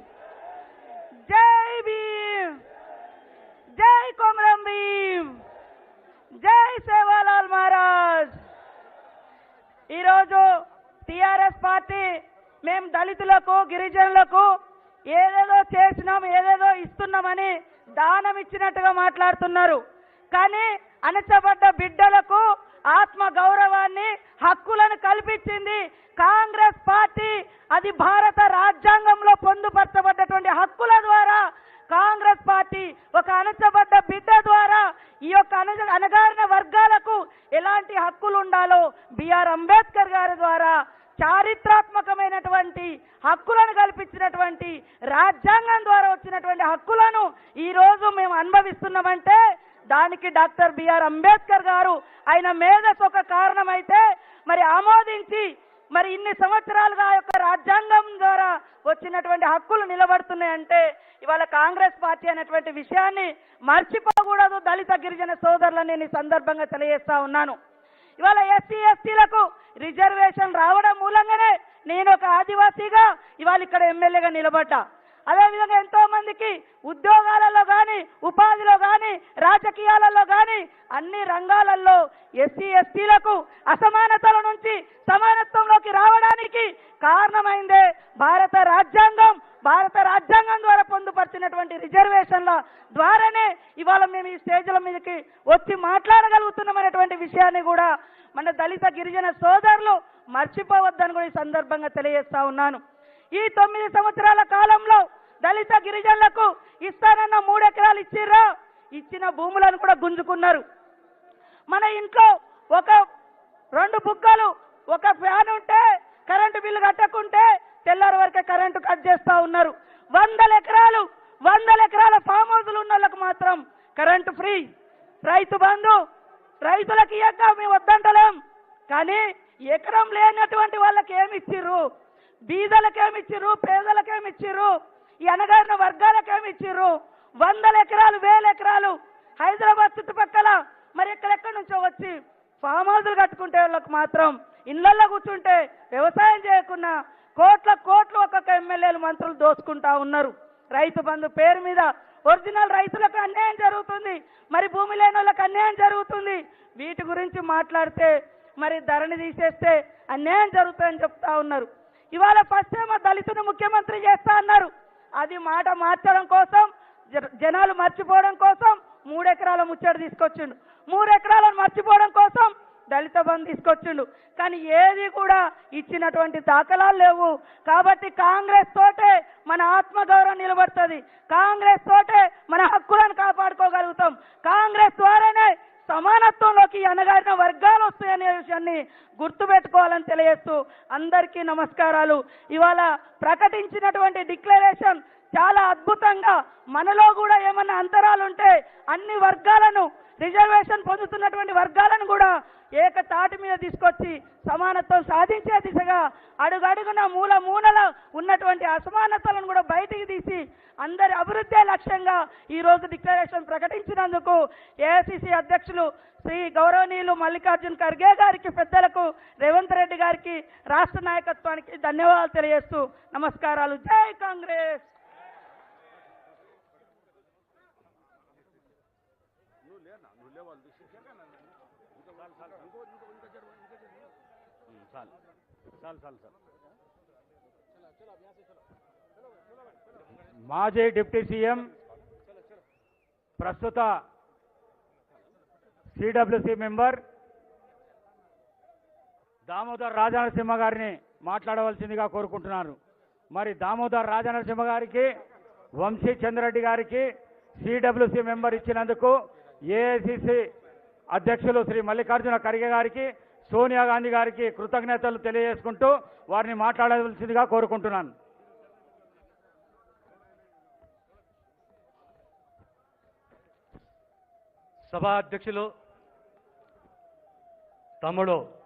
జై భీమ్, జై కొమరం భీమ్, జై సేవాలాల్ మహారాజ్. ఈరోజు టిఆర్ఎస్ పార్టీ మేము దళితులకు, గిరిజనులకు ఏదేదో చేసినాం, ఏదేదో ఇస్తున్నామని దానం ఇచ్చినట్టుగా మాట్లాడుతున్నారు. కానీ అణచబడ్డ బిడ్డలకు ఆత్మ గౌరవాన్ని, హక్కులను కల్పించింది కాంగ్రెస్ పార్టీ. అది భారత రాజ్యాంగంలో పొందుపరచబడ్డటువంటి హక్కుల ద్వారా కాంగ్రెస్ పార్టీ ఒక అణచబడ్డ బిడ్డ ద్వారా ఈ యొక్క అణగారిన వర్గాలకు ఎలాంటి హక్కులు ఉండాలో బిఆర్ అంబేద్కర్ గారి ద్వారా చారిత్రాత్మకమైనటువంటి హక్కులను కల్పించినటువంటి రాజ్యాంగం ద్వారా వచ్చినటువంటి హక్కులను ఈ రోజు మేము అనుభవిస్తున్నామంటే దానికి డాక్టర్ బిఆర్ అంబేద్కర్ గారు ఆయన మేధస్సు ఒక కారణమైతే మరి ఆమోదించి మరి ఇన్ని సంవత్సరాలుగా ఆ యొక్క రాజ్యాంగం ద్వారా వచ్చినటువంటి హక్కులు నిలబడుతున్నాయంటే ఇవాళ కాంగ్రెస్ పార్టీ అనేటువంటి విషయాన్ని మర్చిపోకూడదు. దళిత గిరిజన సోదరులను నేను ఈ సందర్భంగా తెలియజేస్తా ఉన్నాను. ఇవాళ ఎస్సీ ఎస్టీలకు రిజర్వేషన్ రావడం మూలంగానే నేను ఒక ఆదివాసీగా ఇవాళ ఇక్కడ ఎమ్మెల్యేగా నిలబడ్డా. అదేవిధంగా ఎంతో మందికి ఉద్యోగాలలో కానీ ఉపాధిలో కానీ రాజకీయాలలో కానీ అన్ని రంగాలలో ఎస్సీ ఎస్టీలకు అసమానతల నుంచి సమానత్వంలోకి రావడానికి కారణమైందే భారత రాజ్యాంగం ద్వారా పొందుపరిచినటువంటి రిజర్వేషన్ల ద్వారానే ఇవాళ మేము ఈ స్టేజ్ల మీదకి వచ్చి మాట్లాడగలుగుతున్నామనేటువంటి విషయాన్ని కూడా మన దళిత గిరిజన సోదరులు మర్చిపోవద్దని కూడా ఈ సందర్భంగా తెలియజేస్తా ఉన్నాను. ఈ 9 సంవత్సరాల కాలంలో దళిత గిరిజనులకు ఇస్తానన్న 3 ఎకరాలు ఇచ్చిర్రా, ఇచ్చిన భూములను కూడా గుంజుకున్నారు. మన ఇంట్లో ఒక 2 బుగ్గలు ఒక ఫ్యాన్ ఉంటే కరెంటు బిల్లు కట్టకుంటే తెల్లారి వరకే కరెంటు కట్ చేస్తా ఉన్నారు. 100 ఎకరాల ఫామ్ హౌస్లు ఉన్న వాళ్ళకు మాత్రం కరెంటు ఫ్రీ. రైతు బంధు రైతులకు ఇయ్యక మేము వద్దంటలేం, కానీ ఎకరం లేనటువంటి వాళ్ళకి ఏమి ఇచ్చిర్రు, బీదలకేమిచ్చిర్రు, పేదలకేమిచ్చిర్రు, ఈ అణగారిన వర్గాలకేమి ఇచ్చిర్రు. 100 ఎకరాలు 1000 ఎకరాలు హైదరాబాద్ చుట్టుపక్కల మరి ఎక్కడెక్కడి నుంచో వచ్చి ఫామ్ హౌస్లు కట్టుకుంటే వాళ్ళకు మాత్రం ఇళ్లలో కూర్చుంటే వ్యవసాయం చేయకుండా కోట్లు ఒక్కొక్క ఎమ్మెల్యేలు మంత్రులు దోచుకుంటా ఉన్నారు. రైతు బంధు పేరు మీద ఒరిజినల్ రైతులకు అన్యాయం జరుగుతుంది, మరి భూమి లేని వాళ్ళకి అన్యాయం జరుగుతుంది. వీటి గురించి మాట్లాడితే మరి ధరణి తీసేస్తే అన్యాయం జరుగుతుందని చెప్తా ఉన్నారు. ఇవాళ ఫస్ట్ టైం దళితుని ముఖ్యమంత్రి చేస్తా అన్నారు. అది మాట మార్చడం కోసం జనాలు మర్చిపోవడం కోసం 3 ఎకరాల ముచ్చట తీసుకొచ్చిండు. 3 ఎకరాలను మర్చిపోవడం కోసం దళిత బంధు తీసుకొచ్చిండు. కానీ ఏది కూడా ఇచ్చినటువంటి దాఖలాలు లేవు. కాబట్టి కాంగ్రెస్ తోటే మన ఆత్మగౌరవం నిలబడుతుంది, కాంగ్రెస్ తోటే మన హక్కులను కాపాడుకోగలుగుతాం, కాంగ్రెస్ ద్వారానే సమానత్వంలోకి అణగారిన వర్గాలు వస్తాయనే విషయాన్ని గుర్తుపెట్టుకోవాలని తెలియజేస్తూ అందరికీ నమస్కారాలు. ఇవాళ ప్రకటించినటువంటి డిక్లరేషన్ చాలా అద్భుతంగా, మనలో కూడా ఏమన్నా అంతరాలు ఉంటే అన్ని వర్గాలను రిజర్వేషన్ పొందుతున్నటువంటి వర్గాలను కూడా ఏకతాటి మీద తీసుకొచ్చి సమానత్వం సాధించే దిశగా అడుగడుగున మూల ఉన్నటువంటి అసమానతలను కూడా బయటికి తీసి అందరి అభివృద్ధి లక్ష్యంగా ఈ రోజు డిక్లరేషన్ ప్రకటించినందుకు ఏఐసిసి అధ్యక్షులు శ్రీ గౌరవనీయులు మల్లికార్జున్ ఖర్గే గారికి, పెద్దలకు రేవంత్ రెడ్డి గారికి, రాష్ట్ర నాయకత్వానికి ధన్యవాదాలు తెలియజేస్తూ నమస్కారాలు. జై కాంగ్రెస్. మాజీ డిప్యూటీ సీఎం ప్రస్తుత సిడబ్ల్యూసి మెంబర్ దామోదర్ రాజనరసింహ గారిని మాట్లాడవలసిందిగా కోరుకుంటున్నారు. మరి దామోదర్ రాజనరసింహ గారికి, వంశీ చంద్రెడ్డి గారికి సిడబ్ల్యూసి మెంబర్ ఇచ్చినందుకు ఏఐసిసి అధ్యక్షులు శ్రీ మల్లికార్జున ఖర్గే గారికి, సోనియా గాంధీ గారికి కృతజ్ఞతలు తెలియజేసుకుంటూ వారిని మాట్లాడవలసిందిగా కోరుకుంటున్నాను. సభా అధ్యక్షులు తమ్ముడు